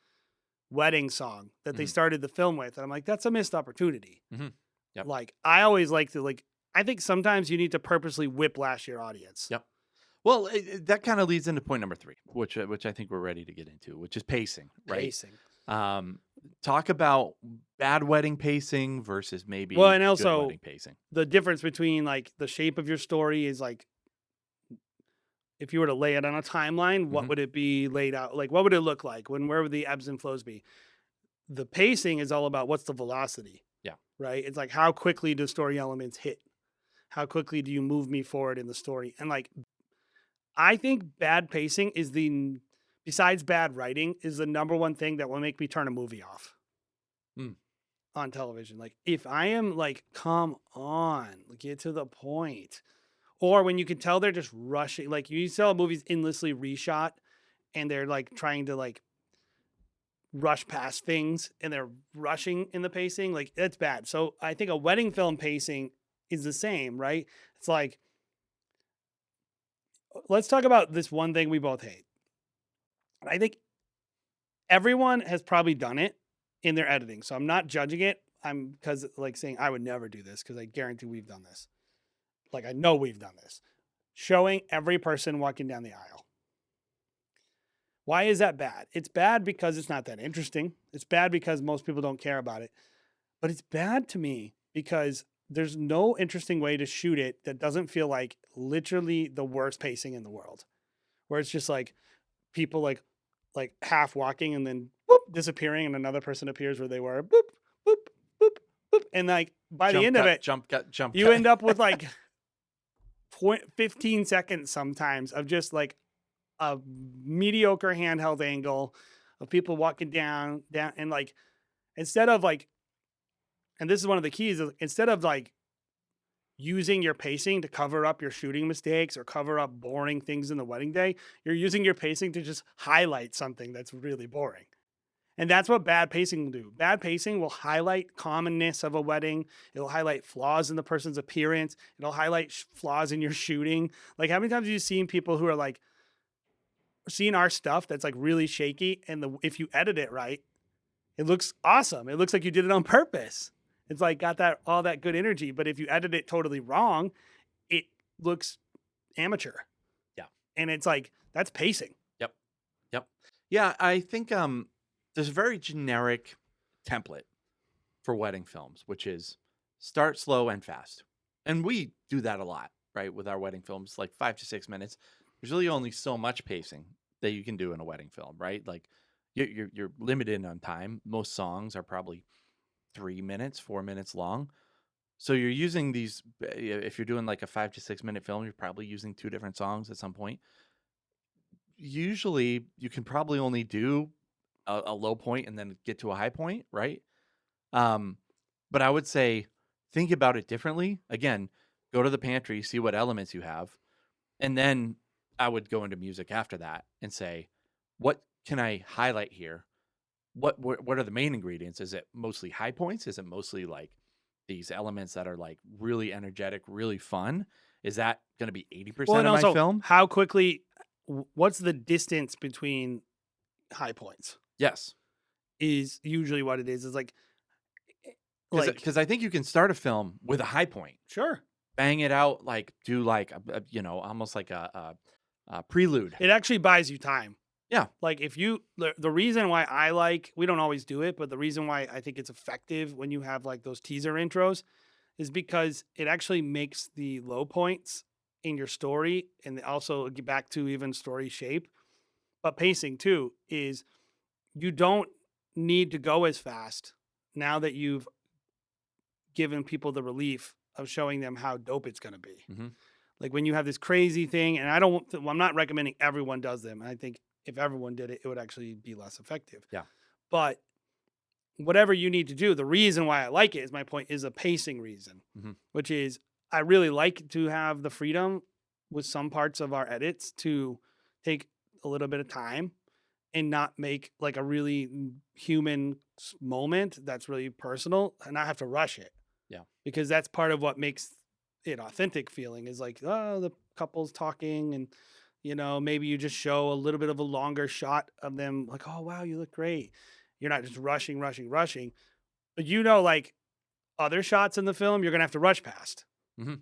wedding song that they Mhm. started the film with, and I'm like, that's a missed opportunity. Mhm. Yep. Like I always like to like. I think sometimes you need to purposely whiplash your audience. Yep. Well, that kind of leads into point number 3, which I think we're ready to get into, which is pacing, right? Pacing. Um, talk about bad wedding pacing versus Well, maybe and good also wedding pacing. the difference between like the shape of your story is like if you were to lay it on a timeline, what Mhm. would it be laid out? Like what would it look like? Where would the ebbs and flows be? The pacing is all about what's the velocity. Yeah. Right? It's like how quickly do story elements hit? How quickly do you move me forward in the story? And like I think bad pacing is besides bad writing is the number one thing that will make me turn a movie off. Mm. On television. Like if I am like, come on, get to the point. Or when you can tell they're just rushing, like you sell movies endlessly reshot and they're like trying to like rush past things and they're rushing in the pacing, like that's bad. So I think a wedding film pacing is the same, right? It's like, let's talk about this one thing we both hate. I think everyone has probably done it in their editing. So I'm not judging it. I'm because like saying I would never do this because I guarantee we've done this. Like I know we've done this. Showing every person walking down the aisle. Why is that bad? It's bad because it's not that interesting. It's bad because most people don't care about it. But it's bad to me because there's no interesting way to shoot it that doesn't feel like literally the worst pacing in the world. Where it's just like people like half walking and then boop, disappearing and another person appears where they were. Boop, boop, boop, boop. And like by the end of it, jump cut, jump you cut. end up with like 15 seconds sometimes of just like a mediocre handheld angle of people walking down and like instead of like, and this is one of the keys, is instead of like using your pacing to cover up your shooting mistakes or cover up boring things in the wedding day, you're using your pacing to just highlight something that's really boring. And that's what bad pacing will do. Bad pacing will highlight commonness of a wedding. It'll highlight flaws in the person's appearance. It'll highlight flaws in your shooting. Like how many times have you seen people who are like seeing our stuff that's like really shaky and if you edit it right, it looks awesome. It looks like you did it on purpose. It's like got that all that good energy, but if you edit it totally wrong, it looks amateur. Yeah. And it's like that's pacing. Yep. Yep. Yeah, I think there's a very generic template for wedding films, which is start slow and fast. And we do that a lot, right? With our wedding films, like 5 to 6 minutes. There's really only so much pacing that you can do in a wedding film, right? Like you're limited on time. Most songs are probably 3 minutes, 4 minutes long. So you're using these, if you're doing like a 5 to 6 minute film, you're probably using 2 different songs at some point. Usually you can probably only do a low point and then get to a high point, right? But I would say think about it differently. Again, go to the pantry, see what elements you have, and then I would go into music after that and say, what can I highlight here? What are the main ingredients? Is it mostly high points? Is it mostly like these elements that are like really energetic, really fun? Is that going to be 80% Well, and of my also film? how quickly, what's the distance between high points Yes. is usually what it is. It's like Because I think you can start a film with a high point, sure. bang it out, like do like almost like a prelude. It actually buys you time. Yeah. Like if you, the reason why I like, we don't always do it, but the reason why I think it's effective when you have like those teaser intros is because it actually makes the low points in your story and also get back to even story shape. But pacing too is you don't need to go as fast now that you've given people the relief of showing them how dope it's going to be. Mm-hmm. Like when you have this crazy thing, and I'm not recommending everyone does them. I think if everyone did it, it would actually be less effective. Yeah. But whatever you need to do, the reason why I like it is my point is a pacing reason, which is I really like to have the freedom with some parts of our edits to take a little bit of time and not make like a really human moment that's really personal and not have to rush it. Yeah. because that's part of what makes it authentic feeling is like, oh, the couple's talking and, maybe you just show a little bit of a longer shot of them like, oh, wow, you look great. You're not just rushing, rushing, rushing. But like other shots in the film, you're going to have to rush past. Hmm.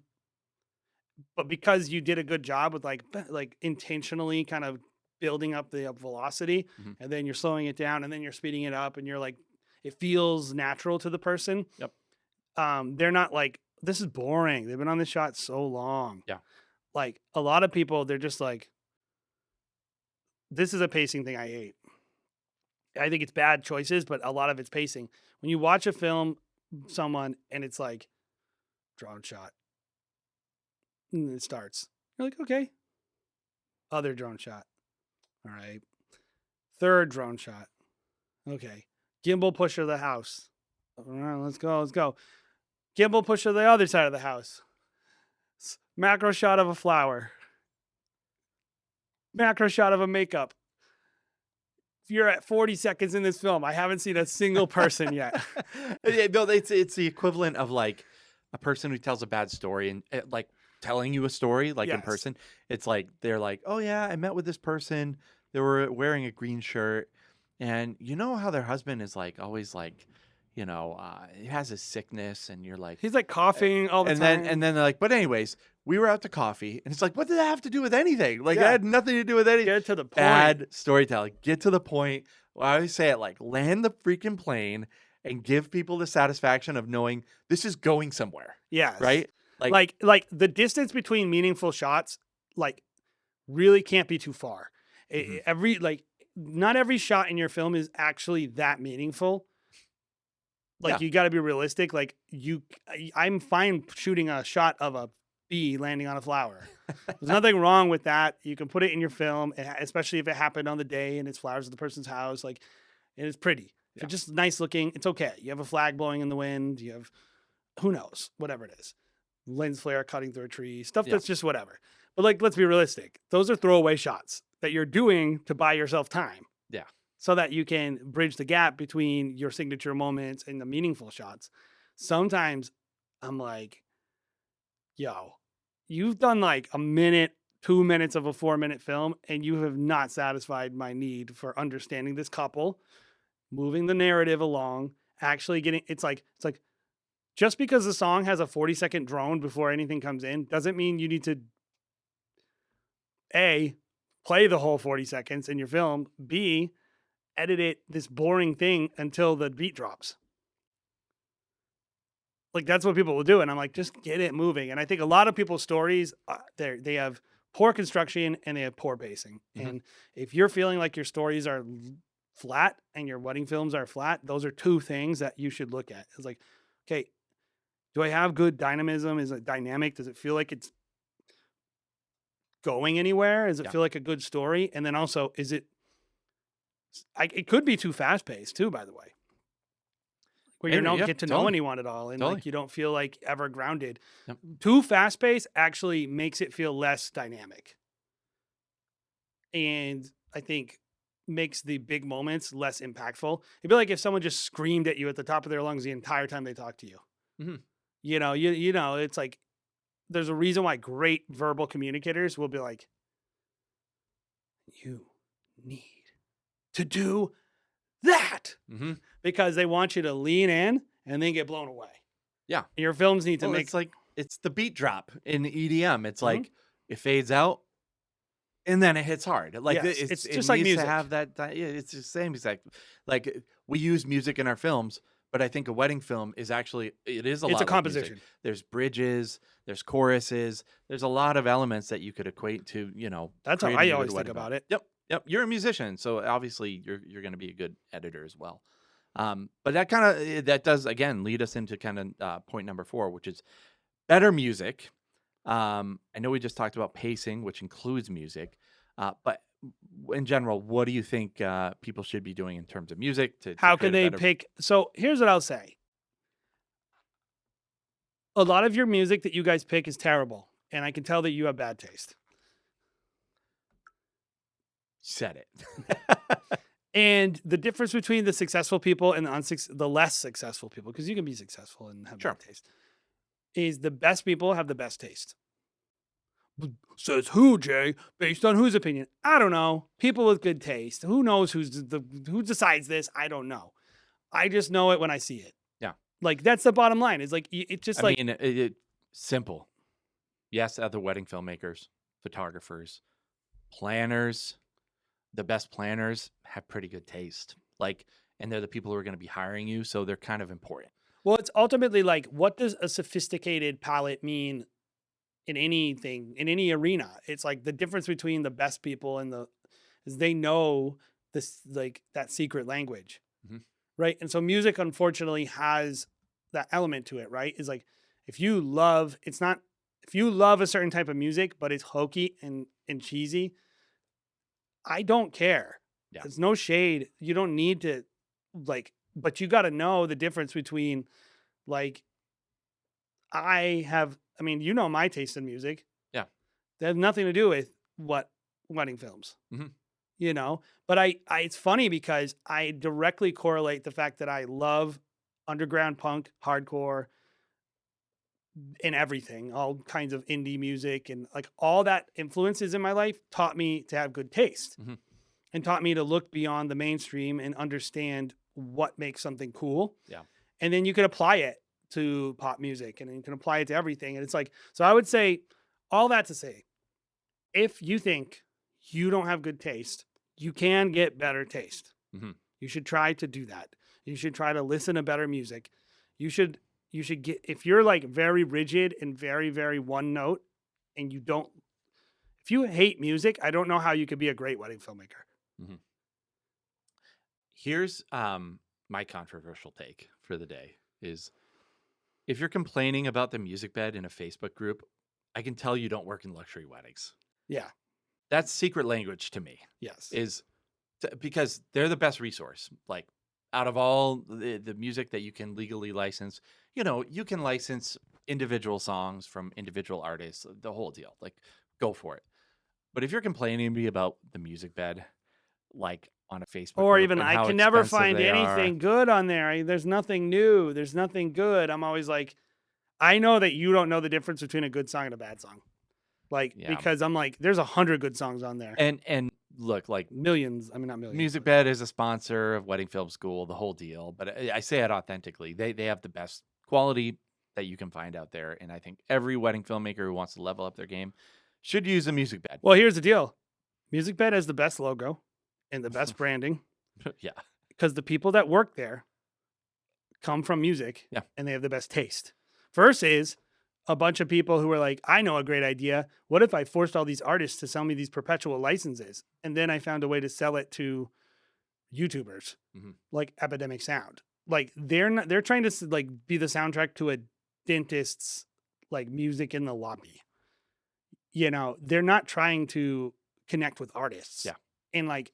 But because you did a good job with like intentionally kind of building up the velocity Hmm. and then you're slowing it down and then you're speeding it up and you're like, it feels natural to the person. Yep. They're not like, this is boring. They've been on this shot so long. Yeah. Like a lot of people, they're just like, this is a pacing thing I hate. I think it's bad choices, but a lot of it's pacing. When you watch a film, someone, and it's like, drone shot, and it starts. You're like, okay. Other drone shot. All right. Third drone shot. Okay. Gimbal push of the house. All right, let's go. Gimbal push of the other side of the house. Macro shot of a flower. Macro shot of a makeup. You're at 40 seconds in this film. I haven't seen a single person yet. Yeah, no, it's the equivalent of like a person who tells a bad story and like telling you a story like in Yes. person. It's like they're like, oh yeah, I met with this person. They were wearing a green shirt, and you know how their husband is like always like, he has a sickness, and you're like, He's like coughing all the time. and then they're like, but anyways, we were out to coffee, and it's like, what did that have to do with anything? Like, Yeah. it had nothing to do with anything. Get to the point. Bad storytelling. Get to the point. Well, I always say it like, land the freaking plane and give people the satisfaction of knowing this is going somewhere. Yes. Right? Like the distance between meaningful shots, like really can't be too far. Mhm. Not every shot in your film is actually that meaningful. Like Yeah. you got to be realistic. Like I'm fine shooting a shot of a bee landing on a flower. There's nothing wrong with that. You can put it in your film, especially if it happened on the day and it's flowers at the person's house. Like, and it's pretty. If Yeah. it's just nice looking, it's okay. You have a flag blowing in the wind. You have, who knows, whatever it is, lens flare cutting through a tree, stuff Yeah. that's just whatever. But like, let's be realistic. Those are throwaway shots that you're doing to buy yourself time. Yeah. So that you can bridge the gap between your signature moments and the meaningful shots. Sometimes I'm like, yo, you've done like a minute, 2 minutes of a 4-minute film, and you have not satisfied my need for understanding this couple, moving the narrative along, actually getting it's like just because the song has a 40-second drone before anything comes in doesn't mean you need to A, play the whole 40 seconds in your film, B, edit it this boring thing until the beat drops. Like that's what people will do, and I'm like, just get it moving. And I think a lot of people's stories, they have poor construction and they have poor pacing. Mhm. And if you're feeling like your stories are flat and your wedding films are flat, those are two things that you should look at. It's like, okay, do I have good dynamism? Is it dynamic? Does it feel like it's going anywhere? Does it Yeah. feel like a good story? And then also, is it? It could be too fast paced too, by the way, where you Maybe, don't yeah, get to know totally. anyone at all, and Totally. like you don't feel like ever grounded. Yep. Too fast paced actually makes it feel less dynamic, and I think makes the big moments less impactful. It'd be like if someone just screamed at you at the top of their lungs the entire time they talk to you. Mhm. It's like there's a reason why great verbal communicators will be like, you need to do that, Mhm. because they want you to lean in and then get blown away. Yeah. Your films need to Well, make it's like it's the beat drop in EDM. It's Mhm. like it fades out and then it hits hard. Like Yes, it it's it just like needs music. to have that. Yeah, it's the same exact. Like we use music in our films, but I think a wedding film is actually it is a It's lot a like music. composition. There's bridges, there's choruses, there's a lot of elements that you could equate to. That's how creating I a good always think wedding about film. it. Yep, yep. You're a musician, so obviously you're going to be a good editor as well. But that does again lead us into kind of point number 4, which is better music. I know we just talked about pacing, which includes music, but in general, what do you think people should be doing in terms of music to How create can a they better? pick? So here's what I'll say. A lot of your music that you guys pick is terrible, and I can tell that you have bad taste. Said it. And the difference between the successful people and the less successful people, because you can be successful and have Sure. bad taste. is the best people have the best taste. Says who, Jay? Based on whose opinion? I don't know. People with good taste. Who knows who decides this? I don't know. I just know it when I see it. Yeah. Like, that's the bottom line. It's like, it's just I like, mean, simple. Yes, other wedding filmmakers, photographers, planners, the best planners have pretty good taste. Like, and they're the people who are going to be hiring you, so they're kind of important. well, it's ultimately like, what does a sophisticated palette mean in anything, in any arena? It's like the difference between the best people and is they know this, like, that secret language. Mhm. Right. And so music, unfortunately, has that element to it, right? Is like, if you love a certain type of music, but it's hokey and cheesy, I don't care. Yeah. There's no shade. You don't need to, like, but you got to know the difference between, like, I mean, you know my taste in music. Yeah. That has nothing to do with what wedding films, Mhm. you know? But it's funny because I directly correlate the fact that I love underground punk, hardcore, and everything, all kinds of indie music, and like all that influences in my life taught me to have good taste, Mhm. and taught me to look beyond the mainstream and understand what makes something cool. Yeah. And then you can apply it to pop music, and then you can apply it to everything. And it's like, so I would say all that to say, if you think you don't have good taste, you can get better taste. Mhm. You should try to do that. You should try to listen to better music. You should get, if you're like very rigid and very, very one note, and if you hate music, I don't know how you could be a great wedding filmmaker. Mhm. Here's my controversial take for the day is, if you're complaining about the music bed in a Facebook group, I can tell you don't work in luxury weddings. Yeah. That's secret language to me, Yes. because they're the best resource. Like, out of all the music that you can legally license, you can license individual songs from individual artists, the whole deal. Like, go for it. But if you're complaining to me about the music bed, like on a Facebook Or group, even, and I how can never expensive find they anything good on there. There's nothing new. There's nothing good. I'm always like, I know that you don't know the difference between a good song and a bad song. Like, Yeah. because I'm like, there's 100 good songs on there. And look, like, Millions. I mean, not millions. Music Bed is a sponsor of Wedding Film School, the whole deal. But I say it authentically. They have the best quality that you can find out there. And I think every wedding filmmaker who wants to level up their game should use a Music Bed. Well, here's the deal. Music Bed has the best logo and the best branding, Yeah. because the people that work there come from music, Yeah. and they have the best taste. Versus a bunch of people who are like, I know a great idea. What if I forced all these artists to sell me these perpetual licenses, and then I found a way to sell it to YouTubers, Mhm. like Epidemic Sound? Like, they're trying to like be the soundtrack to a dentist's like music in the lobby. They're not trying to connect with artists. Yeah. And like,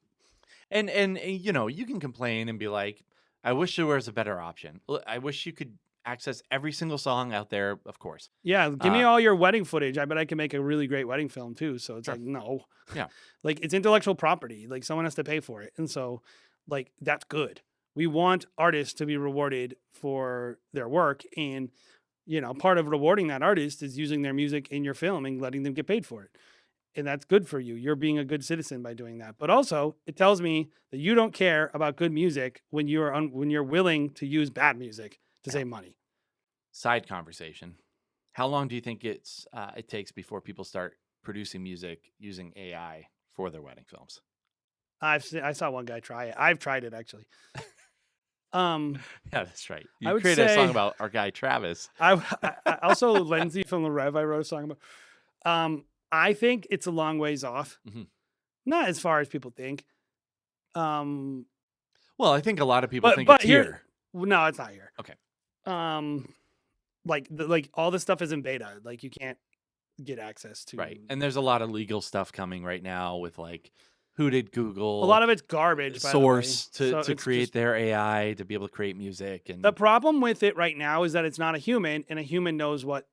And you can complain and be like, I wish there was a better option. I wish you could access every single song out there, of course. yeah, give me all your wedding footage. I bet I can make a really great wedding film too. So it's Sure. like, no. Yeah. Like, it's intellectual property. Like, someone has to pay for it. And so, like, that's good. We want artists to be rewarded for their work. And, part of rewarding that artist is using their music in your film and letting them get paid for it. And that's good for you. You're being a good citizen by doing that. But also, it tells me that you don't care about good music when you're willing to use bad music to save money. Side conversation. How long do you think it takes before people start producing music using AI for their wedding films? I saw one guy try it. I've tried it, actually. Yeah, that's right. I You would created a song say- about our guy Travis. I also, Lindsay from the Rev, I wrote a song about. I think it's a long ways off. Mhm. Not as far as people think. Well, I think a lot of people think but it's here. No, it's not here. Okay. Like all this stuff is in beta. Like, you can't get access to. Right. And there's a lot of legal stuff coming right now with, like, who did Google A lot of it's garbage. By the way. source So to it's create just- their AI to be able to create music. And The problem with it right now is that it's not a human, and a human knows what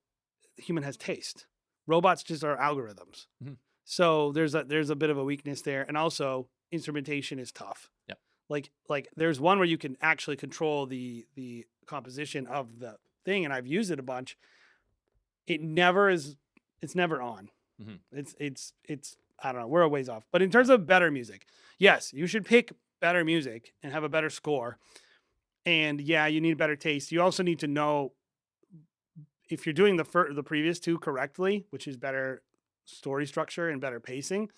human has taste. Robots just are algorithms. Mhm. So there's a bit of a weakness there, and also instrumentation is tough. Yep. Like there's one where you can actually control the composition of the thing, and I've used it a bunch, it never is. It's never on. Mhm. It's. I don't know. We're a ways off. But in terms of better music, yes, you should pick better music and have a better score. And yeah, you need better taste. You also need to know if you're doing the previous two correctly, which is better story structure and better pacing.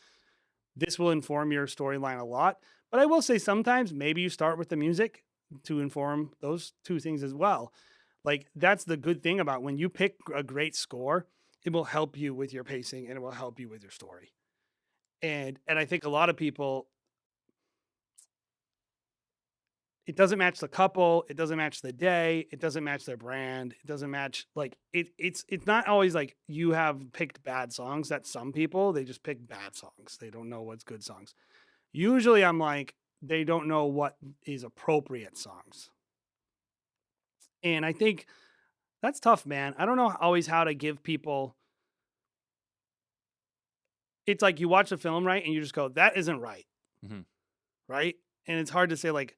This will inform your storyline a lot. But I will say sometimes maybe you start with the music to inform those two things as well. Like that's the good thing about when you pick a great score, it will help you with your pacing and it will help you with your story. And I think a lot of people, it doesn't match the couple, it doesn't match the day, it doesn't match their brand, it doesn't match like it's not always like you have picked bad songs. That some people they just pick bad songs. They don't know what's good songs. Usually I'm like they don't know what is appropriate songs. And I think that's tough, man. I don't know always how to give people it's like you watch a film, right? And you just go, that isn't right. Mhm. Right? And it's hard to say like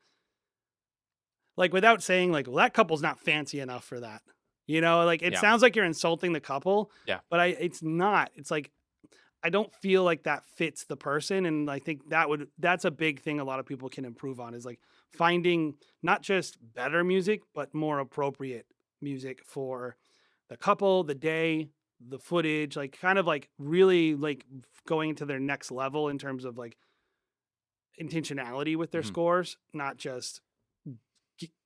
without saying like, well, that couple's not fancy enough for that. You know, like it Yeah. sounds like you're insulting the couple. Yeah. But it's not. It's like I don't feel like that fits the person. And I think that's a big thing a lot of people can improve on is like finding not just better music, but more appropriate music for the couple, the day, the footage, like kind of like really like going to their next level in terms of like intentionality with their Mhm. scores, not just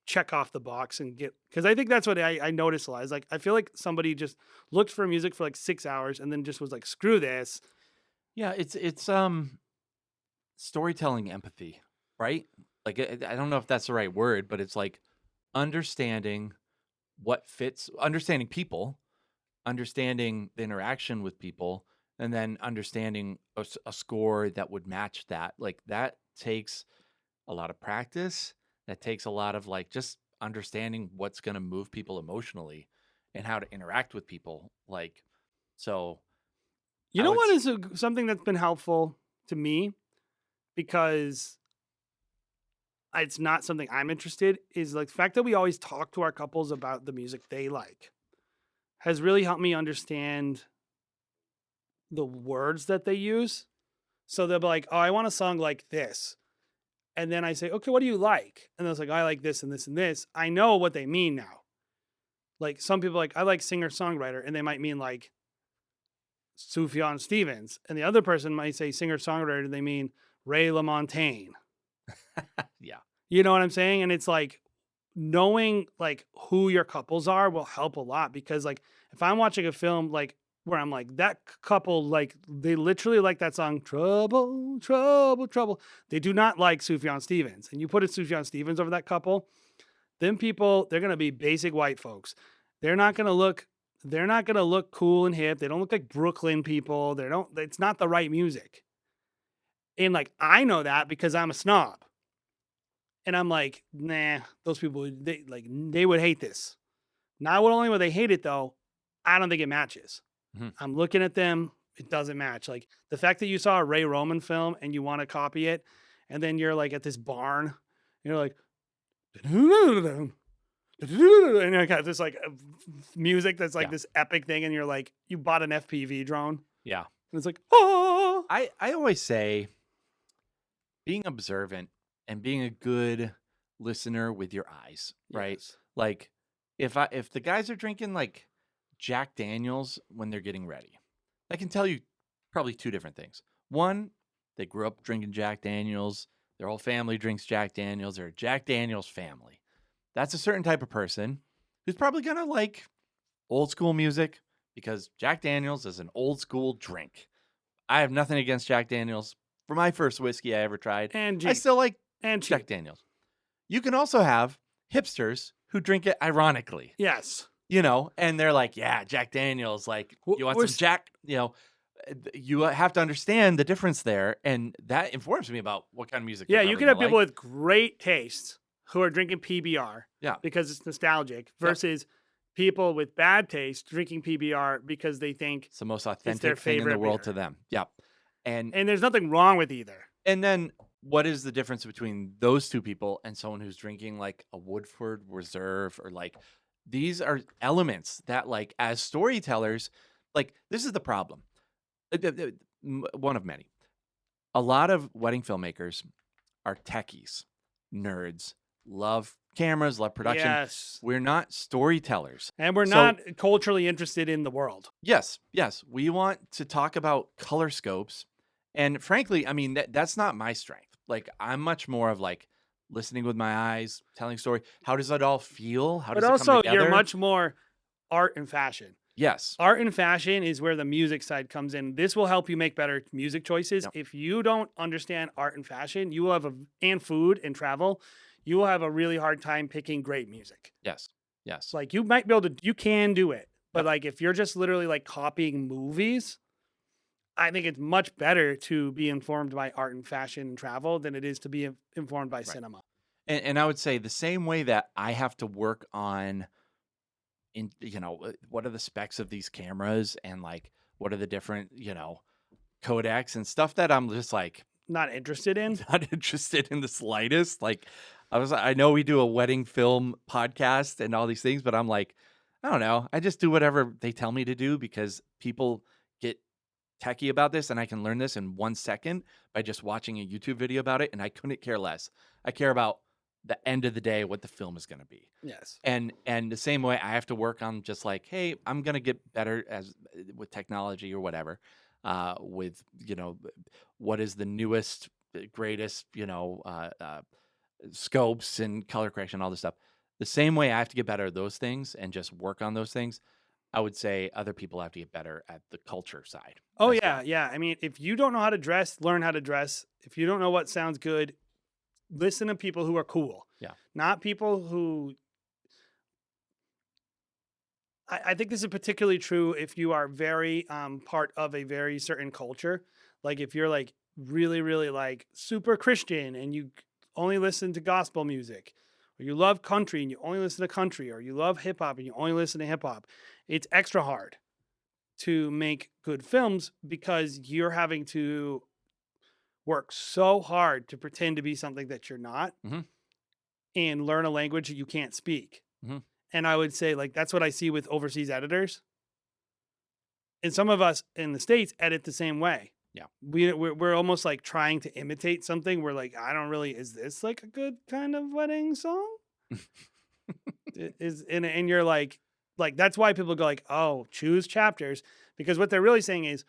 check off the box and get because I think that's what I noticed a lot. Is like I feel like somebody just looked for music for like 6 hours and then just was like, screw this. Yeah, it's storytelling empathy, right? Like I don't know if that's the right word, but it's like understanding what fits, understanding people, understanding the interaction with people, and then understanding a score that would match that. Like that takes a lot of practice. That takes a lot of like just understanding what's going to move people emotionally and how to interact with people. Like, so You I know would, what is something that's been helpful to me because it's not something I'm interested is like the fact that we always talk to our couples about the music they like has really helped me understand the words that they use. So they'll be like, "Oh, I want a song like this." And then I say, "Okay, what do you like?" And they're like, "I like this and this and this." I know what they mean now. Like some people like, "I like singer-songwriter," and they might mean like Sufjan Stevens. And the other person might say singer-songwriter, and they mean Ray LaMontagne. yeah. You know what I'm saying? And it's like knowing like who your couples are will help a lot because like if I'm watching a film like where I'm like that couple like they literally like that song Trouble, Trouble, Trouble. They do not like Sufjan Stevens. And you put a Sufjan Stevens over that couple, them people, they're gonna be basic white folks. They're not gonna look cool and hip. They don't look like Brooklyn people. It's not the right music. And like I know that because I'm a snob. And I'm like, nah, those people they would hate this. Not only would they hate it though, I don't think it matches. Mhm. I'm looking at them, it doesn't match. Like the fact that you saw a Ray Roman film and you want to copy it, and then you're like at this barn, and you're like, and you got this like music that's like Yeah. this epic thing, and you're like, you bought an FPV drone, Yeah. and it's like, oh, I always say being observant and being a good listener with your eyes, right? yes. Like if the guys are drinking like Jack Daniels when they're getting ready, I can tell you probably two different things. One, they grew up drinking Jack Daniels. Their whole family drinks Jack Daniels. They're a Jack Daniels family. That's a certain type of person who's probably gonna like old school music because Jack Daniels is an old school drink. I have nothing against Jack Daniels. For my first whiskey I ever tried, And I cheap. still like And Jack cheap. Daniels. You can also have hipsters who drink it ironically, Yes. and they're like, yeah, Jack Daniels, like, you want We're some Jack, you have to understand the difference there. And that informs me about what kind of music. Yeah, they're you probably can have gonna people like. with great taste who are drinking PBR Yeah. because it's nostalgic versus people with bad taste drinking PBR because they think It's the most their authentic thing in the favorite world beer. to them. Yeah. And and there's nothing wrong with either. then what is the difference between those two people and someone who's drinking like a Woodford Reserve or like These are elements that, like, as storytellers, like, this is the problem. One of many. A lot of wedding filmmakers are techies, nerds, love cameras, love production. Yes. We're not storytellers. And we're So, not culturally interested in the world. yes, we want to talk about color scopes. And frankly, I mean, that's not my strength. Like, I'm much more of like listening with my eyes, telling story. How does it all feel? How But does it come also, you're together? much more art and fashion. Yes. Art and fashion is where the music side comes in. This will help you make better music choices. Yep. If you don't understand art and fashion, you will have and food and travel, you will have a really hard time picking great music. Yes. Yes. Like you might be able to, you can do it, but Yep. like if you're just literally like copying movies, I think it's much better to be informed by art and fashion and travel than it is to be informed by Right. cinema. And I would say the same way that I have to work on what are the specs of these cameras and like what are the different, codecs and stuff that I'm just like Not interested in. not interested in the slightest. Like I know we do a wedding film podcast and all these things, but I'm like, I don't know. I just do whatever they tell me to do because people get techie about this and I can learn this in 1 second by just watching a YouTube video about it. And I couldn't care less. I care about the end of the day, what the film is going to be. Yes. And the same way I have to work on just like, hey, I'm going to get better with technology or whatever, with, what is the newest, greatest, scopes and color correction, all this stuff. The same way I have to get better at those things and just work on those things, I would say other people have to get better at the culture side. Oh as yeah, well. yeah. I mean, if you don't know how to dress, learn how to dress. If you don't know what sounds good, listen to people who are cool. Yeah. Not people who I think this is particularly true if you are very part of a very certain culture. Like if you're like really, really like super Christian and you only listen to gospel music, or you love country and you only listen to country, or you love hip hop and you only listen to hip hop, it's extra hard to make good films because you're having to work so hard to pretend to be something that you're not Mhm. and learn a language that you can't speak. Mhm. And I would say like that's what I see with overseas editors. And some of us in the States edit the same way. Yeah. We're almost like trying to imitate something. We're like, I don't really, is this like a good kind of wedding song? And you're like that's why people go like, oh, choose chapters. Because what they're really saying is,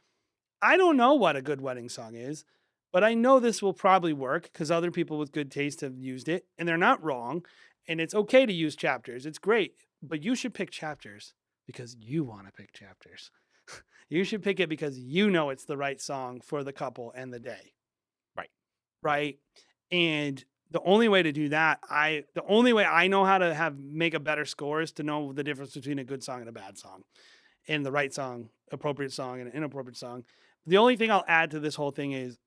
I don't know what a good wedding song is, but I know this will probably work because other people with good taste have used it and they're not wrong. And it's okay to use chapters. It's great. But you should pick chapters because you want to pick chapters. You should pick it because you know it's the right song for the couple and the day. Right. Right. And the only way to do that, the only way I know how to make a better score is to know the difference between a good song and a bad song, and the right song, appropriate song, and an inappropriate song. The only thing I'll add to this whole thing is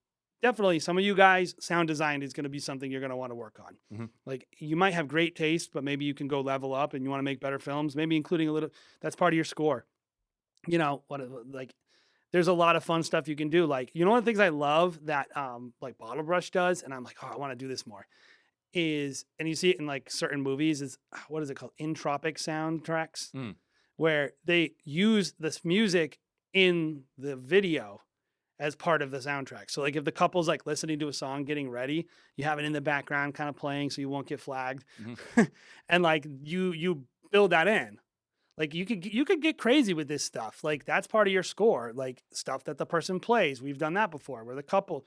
definitely some of you guys, sound design is going to be something you're going to want to work on. Mhm. Like you might have great taste, but maybe you can go level up and you want to make better films, maybe including a little, that's part of your score. Like there's a lot of fun stuff you can do. Like, one of the things I love that like Bottle Brush does, and I'm like, oh, I want to do this more, is, and you see it in like certain movies, is what is it called? Entropic soundtracks, Mm. where they use this music in the video as part of the soundtrack. So like if the couple's like listening to a song, getting ready, you have it in the background kind of playing so you won't get flagged. Mhm. And like you build that in. Like you could get crazy with this stuff. Like that's part of your score, like stuff that the person plays. We've done that before where the couple,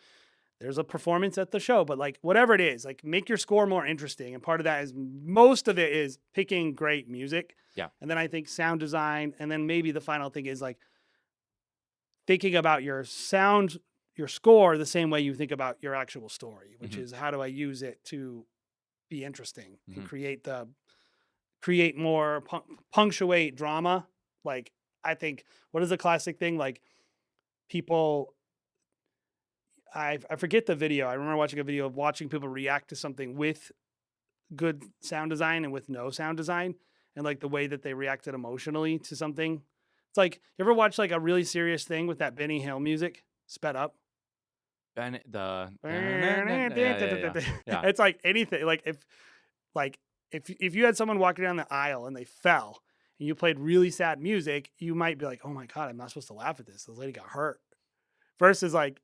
there's a performance at the show, but like whatever it is, like make your score more interesting. And part of that is, most of it is picking great music. Yeah. And then I think sound design. And then maybe the final thing is like thinking about your sound, your score, the same way you think about your actual story, which Mhm. is how do I use it to be interesting and Mhm. create more punctuate drama. Like I think, what is the classic thing? Like people, I forget the video. I remember watching a video of watching people react to something with good sound design and with no sound design, and like the way that they reacted emotionally to something. It's like, you ever watch like a really serious thing with that Benny Hill music sped up? Yeah, yeah, yeah. Yeah. It's like anything. Like if like if you had someone walking down the aisle and they fell and you played really sad music, you might be like, oh my God, I'm not supposed to laugh at this. This lady got hurt. Versus like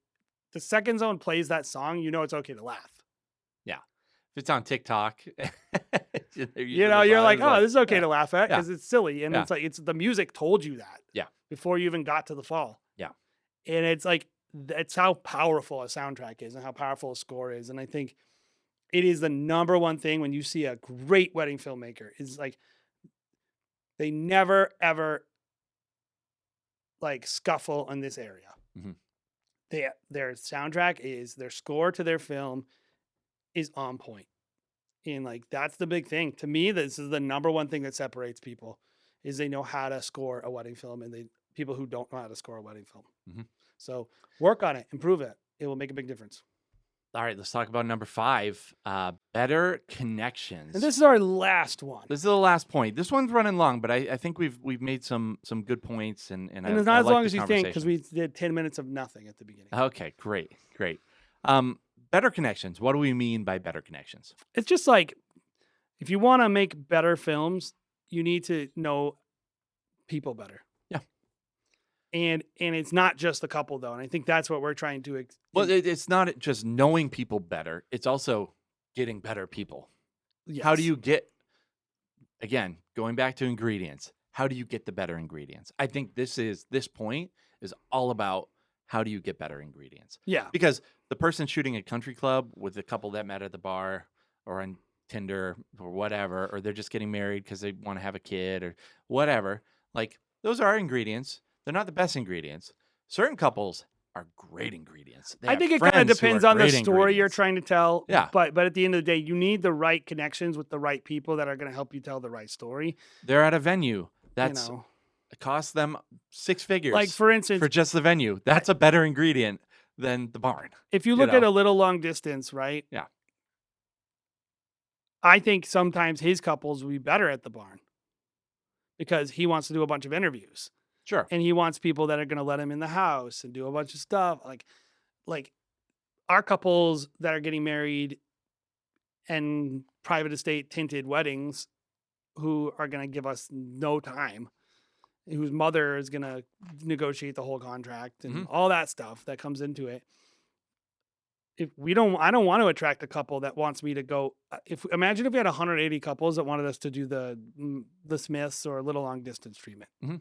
the second someone plays that song, you know it's okay to laugh. Yeah. If it's on TikTok, You know, you're like, oh, this is okay yeah, to laugh at yeah, because it's silly. And yeah, it's like, it's the music told you that yeah, before you even got to the fall. yeah. And it's like, that's how powerful a soundtrack is and how powerful a score is. And I think it is the number one thing when you see a great wedding filmmaker is like, they never, ever like scuffle in this area. Mm-hmm. Their soundtrack is their score to their film is on point. And like, that's the big thing to me. This is the number one thing that separates people is they know how to score a wedding film and people who don't know how to score a wedding film. Mm-hmm. So work on it, improve it. It will make a big difference. All right, let's talk about number 5, better connections. And this is our last one. This is the last point. This one's running long, but I think we've made some good points, and And I it's not as like long this as you think because conversation. we did 10 minutes of nothing at the beginning. Okay, great. Better connections. What do we mean by better connections? It's just like, if you want to make better films, you need to know people better. Yeah. And it's not just the couple though. And I think that's what we're trying to. Well, it's not just knowing people better. It's also getting better people. Yes. How do you get, again, going back to ingredients, how do you get the better ingredients? I think this point is all about how do you get better ingredients? Yeah. Because the person shooting a country club with the couple that met at the bar or on Tinder or whatever, or they're just getting married because they want to have a kid or whatever, like those are ingredients. They're not the best ingredients. Certain couples are great ingredients. They I have think it kind of friends who depends are on the great story you're ingredients. trying to tell. Yeah. But at the end of the day, you need the right connections with the right people that are going to help you tell the right story. They're at a venue that's you know, it costs them 6 figures. like for instance, for just the venue. That's a better ingredient than the barn. if you look at a little long distance, right? Yeah. I think sometimes his couples will be better at the barn because he wants to do a bunch of interviews. Sure. And he wants people that are going to let him in the house and do a bunch of stuff. Like our couples that are getting married and private estate tinted weddings who are going to give us no time, whose mother is going to negotiate the whole contract and all that stuff that comes into it. I don't want to attract a couple that wants me to go. Imagine if we had 180 couples that wanted us to do the Smiths or little long distance treatment. Mm-hmm.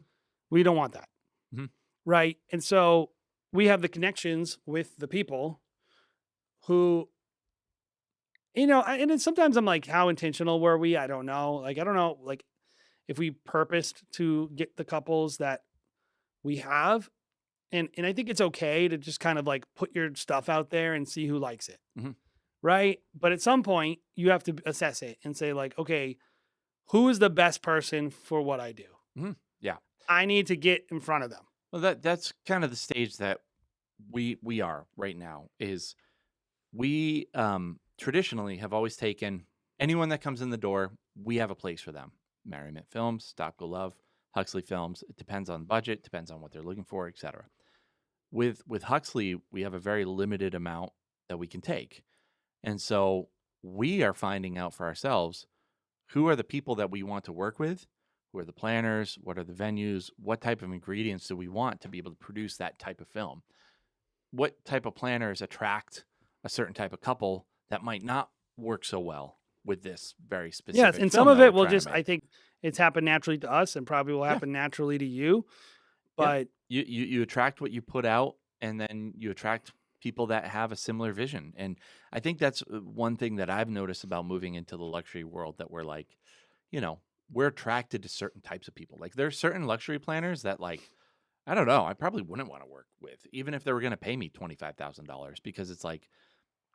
We don't want that. Mm-hmm. Right. And so we have the connections with the people who, and then sometimes I'm like, how intentional were we? I don't know. Like, I don't know. Like if we purposed to get the couples that we have, and I think it's okay to just kind of like put your stuff out there and see who likes it. Mm-hmm. Right. But at some point you have to assess it and say like, okay, who is the best person for what I do? Mm-hmm. Yeah. I need to get in front of them. Well, that's kind of the stage that we are right now. Is we traditionally have always taken anyone that comes in the door. We have a place for them. Merriment Films, Stop Go Love, Huxley Films. It depends on budget, depends on what they're looking for, etc. With Huxley, we have a very limited amount that we can take, and so we are finding out for ourselves who are the people that we want to work with. Who are the planners? What are the venues? What type of ingredients do we want to be able to produce that type of film? What type of planners attract a certain type of couple that might not work so well with this very specific Yes, and film some of that it we're will trying to just, make? I think it's happened naturally to us and probably will happen naturally to you. But You attract what you put out, and then you attract people that have a similar vision. And I think that's one thing that I've noticed about moving into the luxury world, that we're like, we're attracted to certain types of people. Like there's certain luxury planners that, like, I don't know, I probably wouldn't want to work with, even if they were going to pay me $25,000, because it's like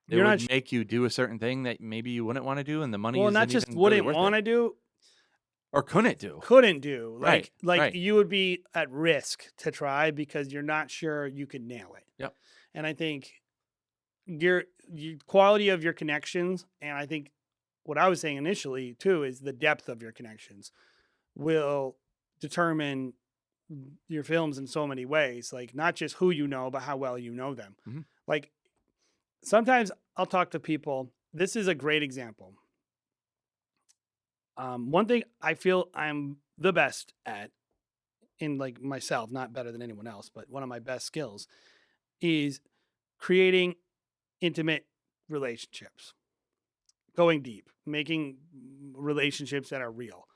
it You're would not make you do a certain thing that maybe you wouldn't want to do, and the money well, isn't not just even really wouldn't worth want it. to do, Or couldn't do. couldn't do. Right. You would be at risk to try because you're not sure you could nail it. Yep. And I think your quality of your connections, and I think what I was saying initially too, is the depth of your connections will determine your films in so many ways. Like not just who you know, but how well you know them. Mhm. Like sometimes I'll talk to people. This is a great example. One thing I feel I'm the best at in like myself, not better than anyone else, but one of my best skills is creating intimate relationships, going deep, making relationships that are real,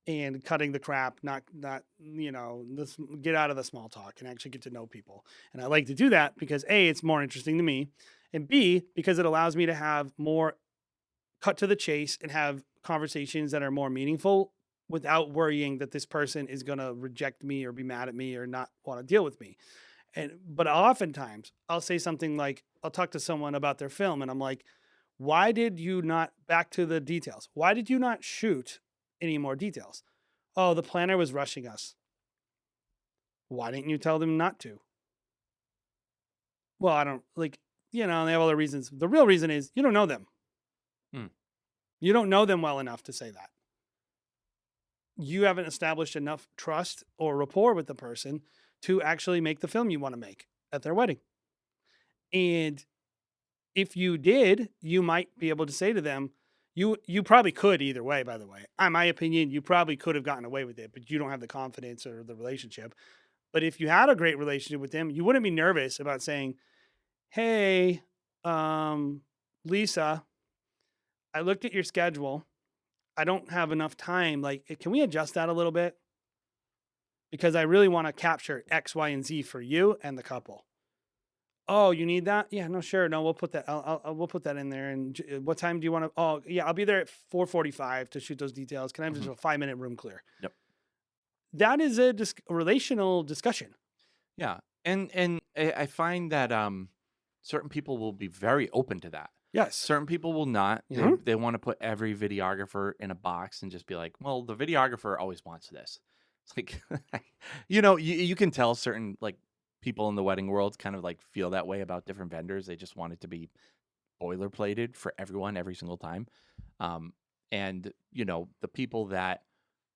and cutting the crap, not let's get out of the small talk and actually get to know people. And I like to do that because A, it's more interesting to me, and B, because it allows me to have more cut to the chase and have conversations that are more meaningful without worrying that this person is going to reject me or be mad at me or not want to deal with me. But oftentimes I'll say something like, I'll talk to someone about their film and I'm like, why did you not, back to the details, why did you not shoot any more details? Oh, the planner was rushing us. Why didn't you tell them not to? Well, I don't like, they have other reasons. The real reason is you don't know them. Hmm. You don't know them well enough to say that. You haven't established enough trust or rapport with the person to actually make the film you want to make at their wedding. And if you did, you might be able to say to them, you probably could either way, by the way. In my opinion, you probably could have gotten away with it, but you don't have the confidence or the relationship. But if you had a great relationship with them, you wouldn't be nervous about saying, hey, Lisa, I looked at your schedule. I don't have enough time. Like, can we adjust that a little bit? Because I really want to capture X, Y, and Z for you and the couple. Oh, you need that? Yeah, no, sure. No, we'll put that. We'll put that in there. And what time do you want to? Oh, yeah, I'll be there at 4:45 to shoot those details. Can I have just a 5-minute room clear? Yep. That is a relational discussion. Yeah, and I find that certain people will be very open to that. Yes. Certain people will not. Mhm. They want to put every videographer in a box and just be like, well, the videographer always wants this. It's like, you can tell certain like people in the wedding world kind of like feel that way about different vendors. They just want it to be boilerplated for everyone every single time. And the people that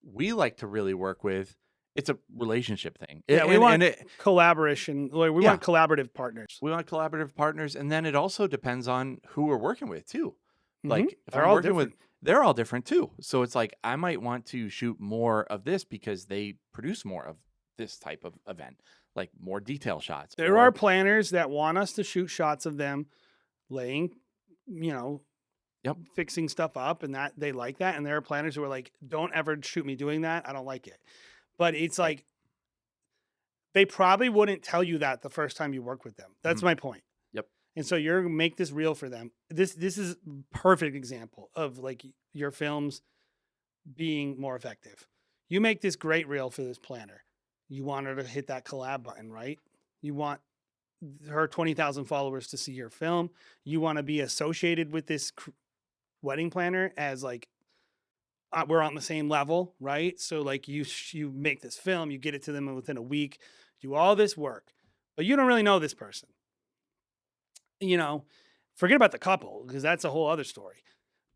we like to really work with, it's a relationship thing. Yeah, we And- want and it, collaboration. Like, we Yeah. want collaborative partners. we want collaborative partners, and then it also depends on who we're working with too. Mhm. Like if They're I'm all working with, different. they're all different too. So it's like I might want to shoot more of this because they produce more of this type of event, like more detail shots. There or- are planners that want us to shoot shots of them laying, Yep. fixing stuff up, and that they like that. And there are planners who are like, don't ever shoot me doing that. I don't like it. But it's Right. like, they probably wouldn't tell you that the first time you work with them. That's Mhm. my point. Yep. And so you're gonna make this real for them. This is perfect example of like your films being more effective. You make this great reel for this planner. You want her to hit that collab button, right? You want her 20,000 followers to see your film. You want to be associated with this wedding planner as like we're on the same level, right? So like you make this film, you get it to them within a week, do all this work, but you don't really know this person. Forget about the couple because that's a whole other story.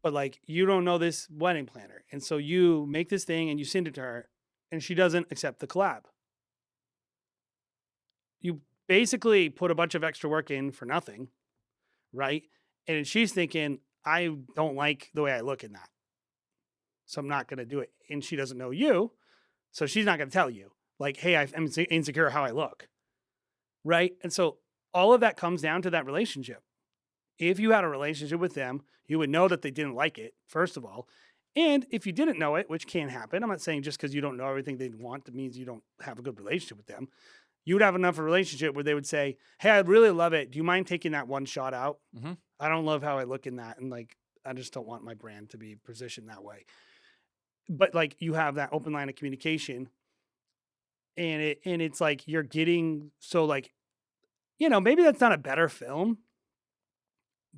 But like you don't know this wedding planner, and so you make this thing and you send it to her, and she doesn't accept the collab. You basically put a bunch of extra work in for nothing, right? And she's thinking, I don't like the way I look in that, so I'm not going to do it. And she doesn't know you, so she's not going to tell you, like, hey, I'm insecure how I look, right? And so all of that comes down to that relationship. If you had a relationship with them, you would know that they didn't like it, first of all. And if you didn't know it, which can happen, I'm not saying just because you don't know everything they want, that means you don't have a good relationship with them. You would have enough of a relationship where they would say, hey, I'd really love it. Do you mind taking that one shot out? Mhm. I don't love how I look in that. And like, I just don't want my brand to be positioned that way. But like, you have that open line of communication, and it's like you're getting, so like, maybe that's not a better film,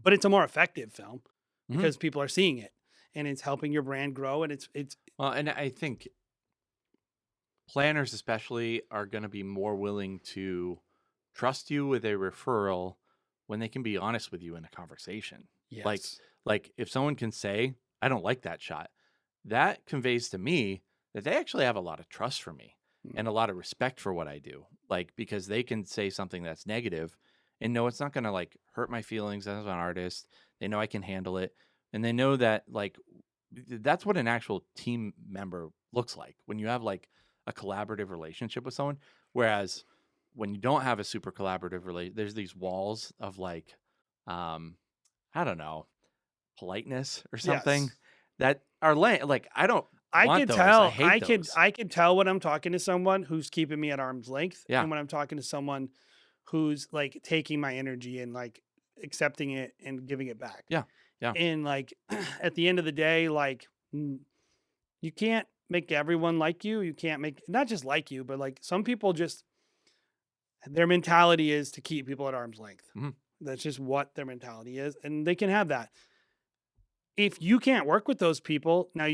but it's a more effective film Mhm. because people are seeing it and it's helping your brand grow. And it's Well, and I think planners especially are going to be more willing to trust you with a referral when they can be honest with you in a conversation. yes. Like if someone can say, I don't like that shot, that conveys to me that they actually have a lot of trust for me and a lot of respect for what I do. Like, because they can say something that's negative and know it's not going to like hurt my feelings as an artist. They know I can handle it. And they know that like that's what an actual team member looks like when you have like a collaborative relationship with someone. Whereas when you don't have a super collaborative relate, there's these walls of like, I don't know, politeness or something Yes. that are like I don't I want can those. I tell. hate those. I can tell when I'm talking to someone who's keeping me at arm's length, Yeah. and when I'm talking to someone who's like taking my energy and like accepting it and giving it back. Yeah. Yeah. And like at the end of the day, like you can't make everyone like you. You can't make not just like you, but like some people just their mentality is to keep people at arm's length. Mhm. That's just what their mentality is, and they can have that. If you can't work with those people, now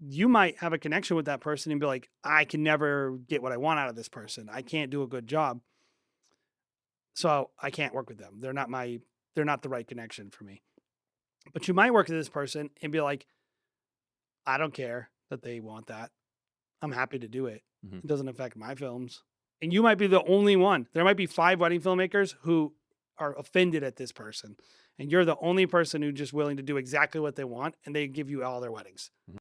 you might have a connection with that person and be like, I can never get what I want out of this person. I can't do a good job. So I can't work with them. They're not the right connection for me. But you might work with this person and be like, I don't care that they want that. I'm happy to do it. Mhm. It doesn't affect my films. And you might be the only one. There might be 5 wedding filmmakers who are offended at this person. And you're the only person who's just willing to do exactly what they want, and they give you all their weddings. Mhm.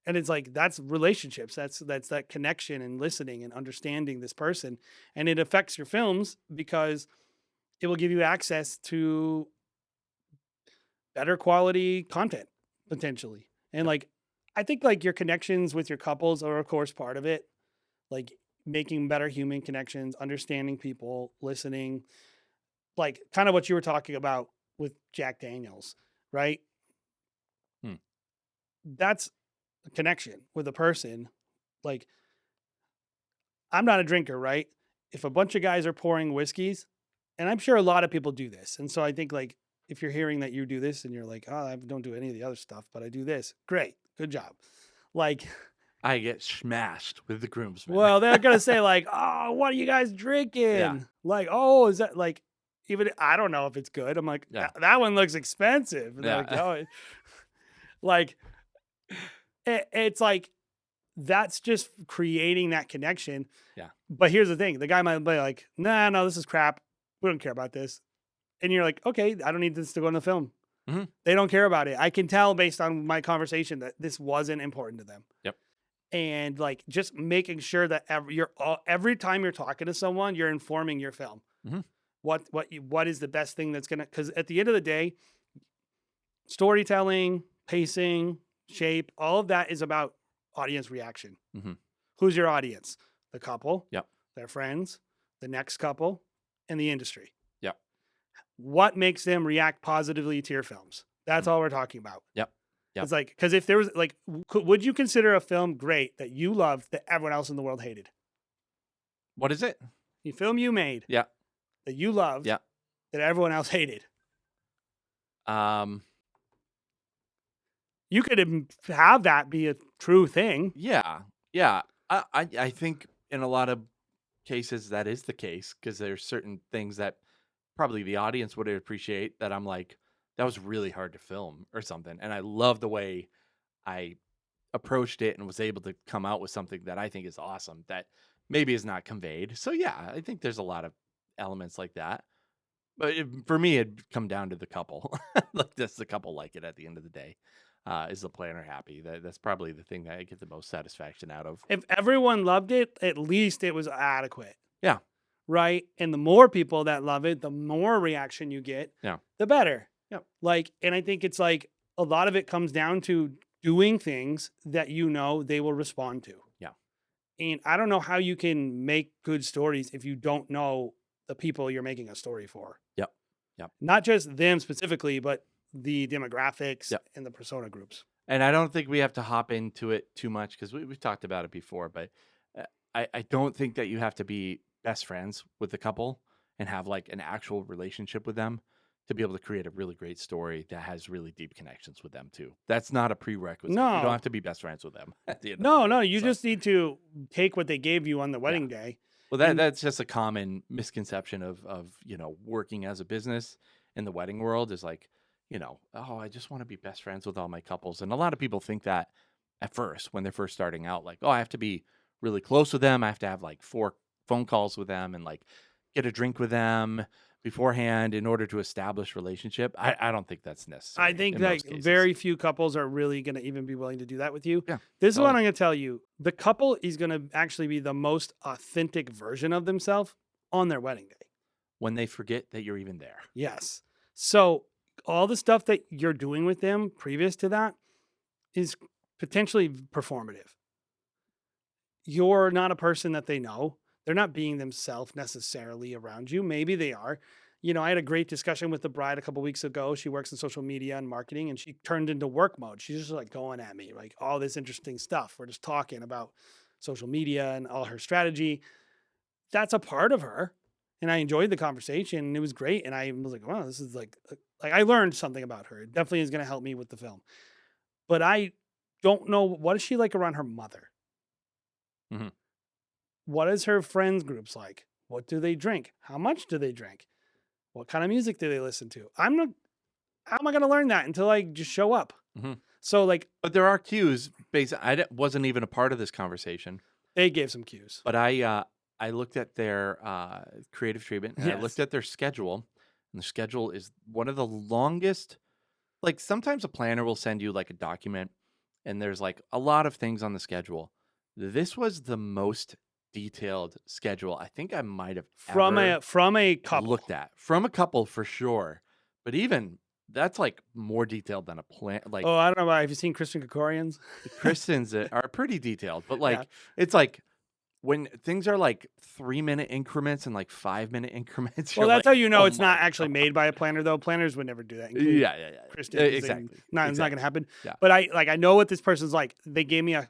And it's like that's relationships. That's that connection and listening and understanding this person. And it affects your films because it will give you access to better quality content potentially. And like I think like your connections with your couples are of course part of it. Like making better human connections, understanding people, listening, like kind of what you were talking about with Jack Daniels, right? Hmm. That's a connection with a person. Like I'm not a drinker, right? If a bunch of guys are pouring whiskeys, and I'm sure a lot of people do this. And so I think like if you're hearing that you do this and you're like, oh, I don't do any of the other stuff, but I do this. Great. Good job. Like, I get smashed with the groomsmen. well, they're going to say like, oh, what are you guys drinking? Yeah. Like, oh, is that like, even, I don't know if it's good. I'm like, Yeah. that one looks expensive. And they're Yeah. like, oh, like, it's like, that's just creating that connection. Yeah. But here's the thing. The guy might be like, nah, no, this is crap. We don't care about this. And you're like, okay, I don't need this to go in the film. Mhm. They don't care about it. I can tell based on my conversation that this wasn't important to them. Yep. And like just making sure that every time you're talking to someone, you're informing your film. Mhm. What is the best thing that's gonna? Because at the end of the day, storytelling, pacing, shape, all of that is about audience reaction. Mhm. Who's your audience? The couple. Yep. Their friends. The next couple, and the industry. Yep. What makes them react positively to your films? That's all we're talking about. Yep. Yep. It's like, because if there was like, would you consider a film great that you loved that everyone else in the world hated? What is it? A film you made Yeah. that you loved Yeah. that everyone else hated. Um. You could have that be a true thing. Yeah. Yeah. I think in a lot of cases that is the case because there's certain things that probably the audience would appreciate that I'm like, that was really hard to film or something. And I love the way I approached it and was able to come out with something that I think is awesome that maybe is not conveyed. So yeah, I think there's a lot of elements like that. But for me, it'd come down to the couple. Like does the couple like it at the end of the day? Is the planner happy? That's probably the thing that I get the most satisfaction out of. If everyone loved it, at least it was adequate. Yeah. Right. And the more people that love it, the more reaction you get, Yeah. the better. Yep. Like, and I think it's like a lot of it comes down to doing things that you know they will respond to. Yeah. And I don't know how you can make good stories if you don't know the people you're making a story for. Yep. Yep. Not just them specifically, but the demographics Yep. and the persona groups. And I don't think we have to hop into it too much because we've talked about it before, but I don't think that you have to be best friends with the couple and have like an actual relationship with them to be able to create a really great story that has really deep connections with them too. That's not a prerequisite. You No. don't have to be best friends with them at the end of No, the no, day. you So, just need to take what they gave you on the wedding day. well, and- that's just a common misconception of working as a business in the wedding world is like, oh, I just want to be best friends with all my couples. And a lot of people think that at first when they're first starting out, like, oh, I have to be really close with them. I have to have like 4 phone calls with them and like get a drink with them. beforehand in order to establish relationship. I don't think that's necessary I think in most like cases. very few couples are really going to even be willing to do that with you. Yeah, This is what totally. I'm going to tell you. The couple is going to actually be the most authentic version of themselves on their wedding day. When they forget that you're even there. Yes. So all the stuff that you're doing with them previous to that is potentially performative. You're not a person that they know. They're not being themselves necessarily around you. Maybe they are. You know, I had a great discussion with the bride a couple weeks ago. She works in social media and marketing, and she turned into work mode. She's just like going at me, like all this interesting stuff. We're just talking about social media and all her strategy. That's a part of her. And I enjoyed the conversation, and it was great. And I was like, wow, this is like I learned something about her. It definitely is going to help me with the film. But I don't know, what is she like around her mother? Mhm. What is her friends groups like? What do they drink? How much do they drink? What kind of music do they listen to? I'm not. How am I going to learn that until I just show up? Mhm. So like But there are cues. Wasn't even a part of this conversation, they gave some cues. but I looked at their creative treatment and I Yes. looked at their schedule, and the schedule is one of the longest. Like sometimes a planner will send you like a document, and there's like a lot of things on the schedule. This was the most detailed schedule I think I might have ever From a couple. looked at from a couple for sure. But even that's like more detailed than a plan. Like Oh, I don't know. Have you seen Christian Kokorian's? Kristen's are pretty detailed, but like Yeah. it's like when things are like 3-minute increments and like 5-minute increments. Well, you're that's like, how you know "Oh it's not my actually God." made by a planner, though. Planners would never do that. Including Yeah. Kristen, Exactly. it's not going to Exactly. happen. Yeah. But I know what this person's like. They gave me a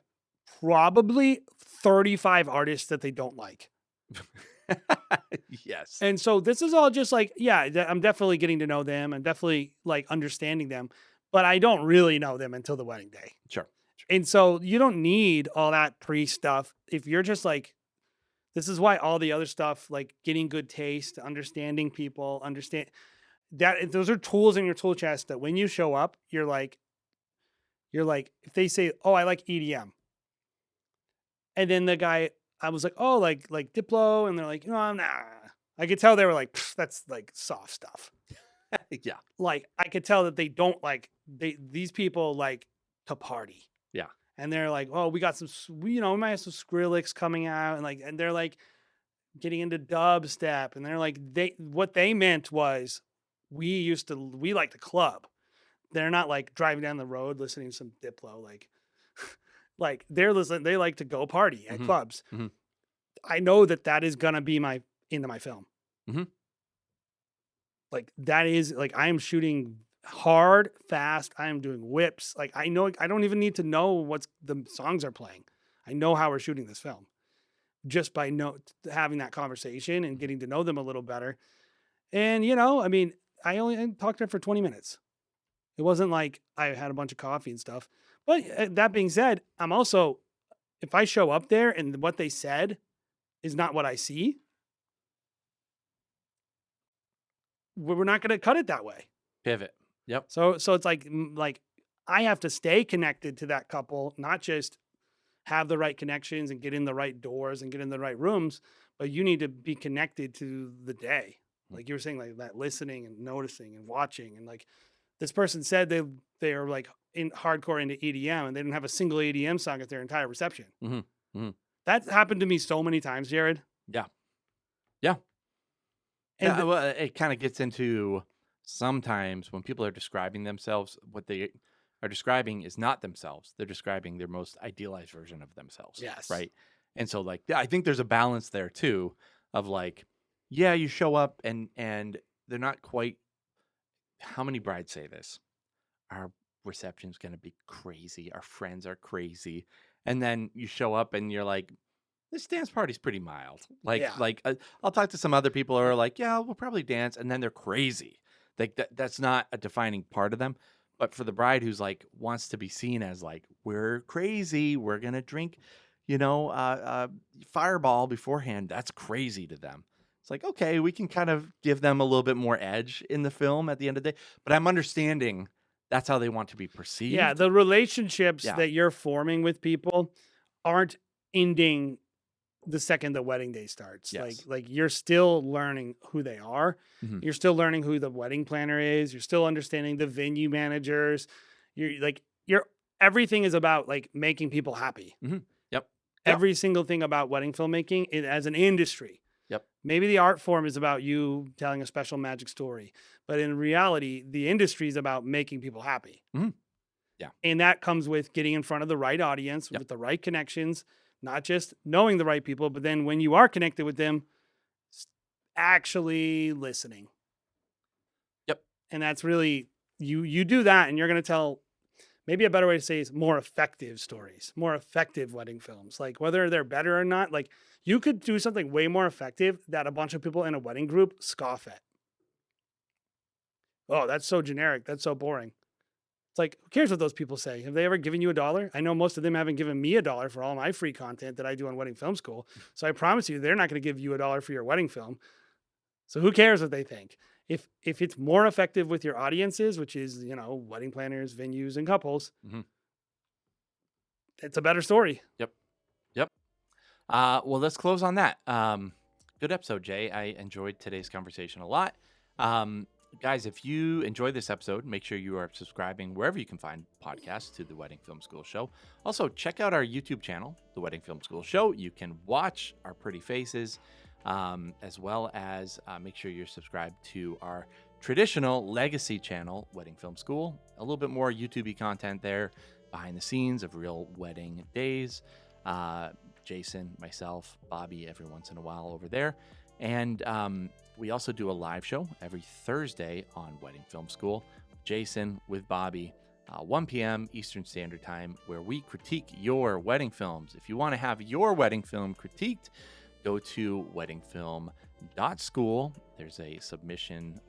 probably 35 artists that they don't like. Yes. And so this is all just like, yeah, I'm definitely getting to know them. I'm definitely like understanding them, but I don't really know them until the wedding day. Sure. And so you don't need all that pre stuff. If you're just like, this is why all the other stuff, like getting good taste, understanding people, understand that those are tools in your tool chest that when you show up, you're like, if they say, oh, I like EDM. And then the guy, I was like, oh, like Diplo. And they're like, no, nah. I could tell they were like, that's like soft stuff. Yeah. Like I could tell that they don't like these people like to party. Yeah. And they're like, oh, we got some, we might have some Skrillex coming out, and they're like getting into dubstep, and they're like, what they meant was we like the club. They're not like driving down the road listening to some Diplo, like they're listening. They like to go party at Mhm. clubs. Mhm. I know that is gonna be into my film. Mhm. Like that is like I am shooting hard, fast. I am doing whips. Like I know I don't even need to know what the songs are playing. I know how we're shooting this film just by having that conversation and getting to know them a little better. And I mean, I talked to her for 20 minutes. It wasn't like I had a bunch of coffee and stuff. But that being said, I'm also, if I show up there and what they said is not what I see, we're not going to cut it that way. Pivot. Yep. So it's like I have to stay connected to that couple, not just have the right connections and get in the right doors and get in the right rooms, but you need to be connected to the day. Like you were saying, like that listening and noticing and watching. And like this person said they are like in hardcore into EDM and they didn't have a single EDM song at their entire reception. Mhm. Mhm. That's happened to me so many times, Jared. Yeah. Yeah. And Yeah, well, it kind of gets into sometimes when people are describing themselves, what they are describing is not themselves. They're describing their most idealized version of themselves. Yes. Right. And so, like, I think there's a balance there too, of like, yeah, you show up and they're not quite. How many brides say this? Our reception's going to be crazy. Our friends are crazy, and then you show up and you're like, this dance party's pretty mild. Yeah. I'll talk to some other people who are like, yeah, we'll probably dance, and then they're crazy. Like that's not a defining part of them. But for the bride who's like wants to be seen as like, we're crazy, we're gonna drink, Fireball beforehand. That's crazy to them. It's like, okay, we can kind of give them a little bit more edge in the film at the end of the day. But I'm understanding that's how they want to be perceived. yeah, the relationships Yeah. that you're forming with people aren't ending the second the wedding day starts. Yes. Like you're still learning who they are. Mhm. You're still learning who the wedding planner is. You're still understanding the venue managers. You're everything is about like making people happy. Mhm. Yep. Yep. Every single thing about wedding filmmaking as an industry. Yep. Maybe the art form is about you telling a special magic story, but in reality, the industry is about making people happy. Mhm. Yeah. And that comes with getting in front of the right audience Yep. with the right connections, not just knowing the right people, but then when you are connected with them, actually listening. Yep. And that's really you do that and you're going to tell, maybe a better way to say is more effective stories, more effective wedding films. Like whether they're better or not, like you could do something way more effective that a bunch of people in a wedding group scoff at. Oh, that's so generic. That's so boring. It's like, who cares what those people say? Have they ever given you $1? I know most of them haven't given me $1 for all my free content that I do on Wedding Film School. So I promise you, they're not going to give you $1 for your wedding film. So who cares what they think? If it's more effective with your audiences, which is, wedding planners, venues, and couples, Mhm. it's a better story. Yep. Yep. Well, let's close on that. Good episode, Jay. I enjoyed today's conversation a lot. Guys, if you enjoyed this episode, make sure you are subscribing wherever you can find podcasts to the Wedding Film School Show. Also, check out our YouTube channel, the Wedding Film School Show. You can watch our pretty faces, as well as make sure you're subscribed to our traditional legacy channel, Wedding Film School. A little bit more YouTube-y content there, behind the scenes of real wedding days. Jason, myself, Bobby, every once in a while over there. And we also do a live show every Thursday on Wedding Film School. Jason with Bobby, 1 p.m. Eastern Standard Time, where we critique your wedding films. If you want to have your wedding film critiqued, go to weddingfilm.school. There's a submission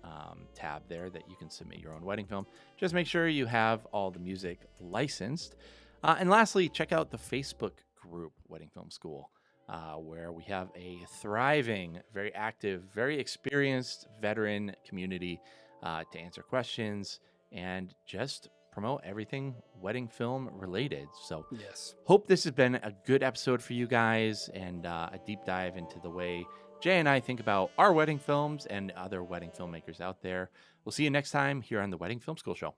tab there that you can submit your own wedding film. Just make sure you have all the music licensed. And lastly, check out the Facebook group, Wedding Film School, where we have a thriving, very active, very experienced veteran community to answer questions and just promote everything wedding film related. So Yes. hope this has been a good episode for you guys and a deep dive into the way Jay and I think about our wedding films and other wedding filmmakers out there. We'll see you next time here on the Wedding Film School Show.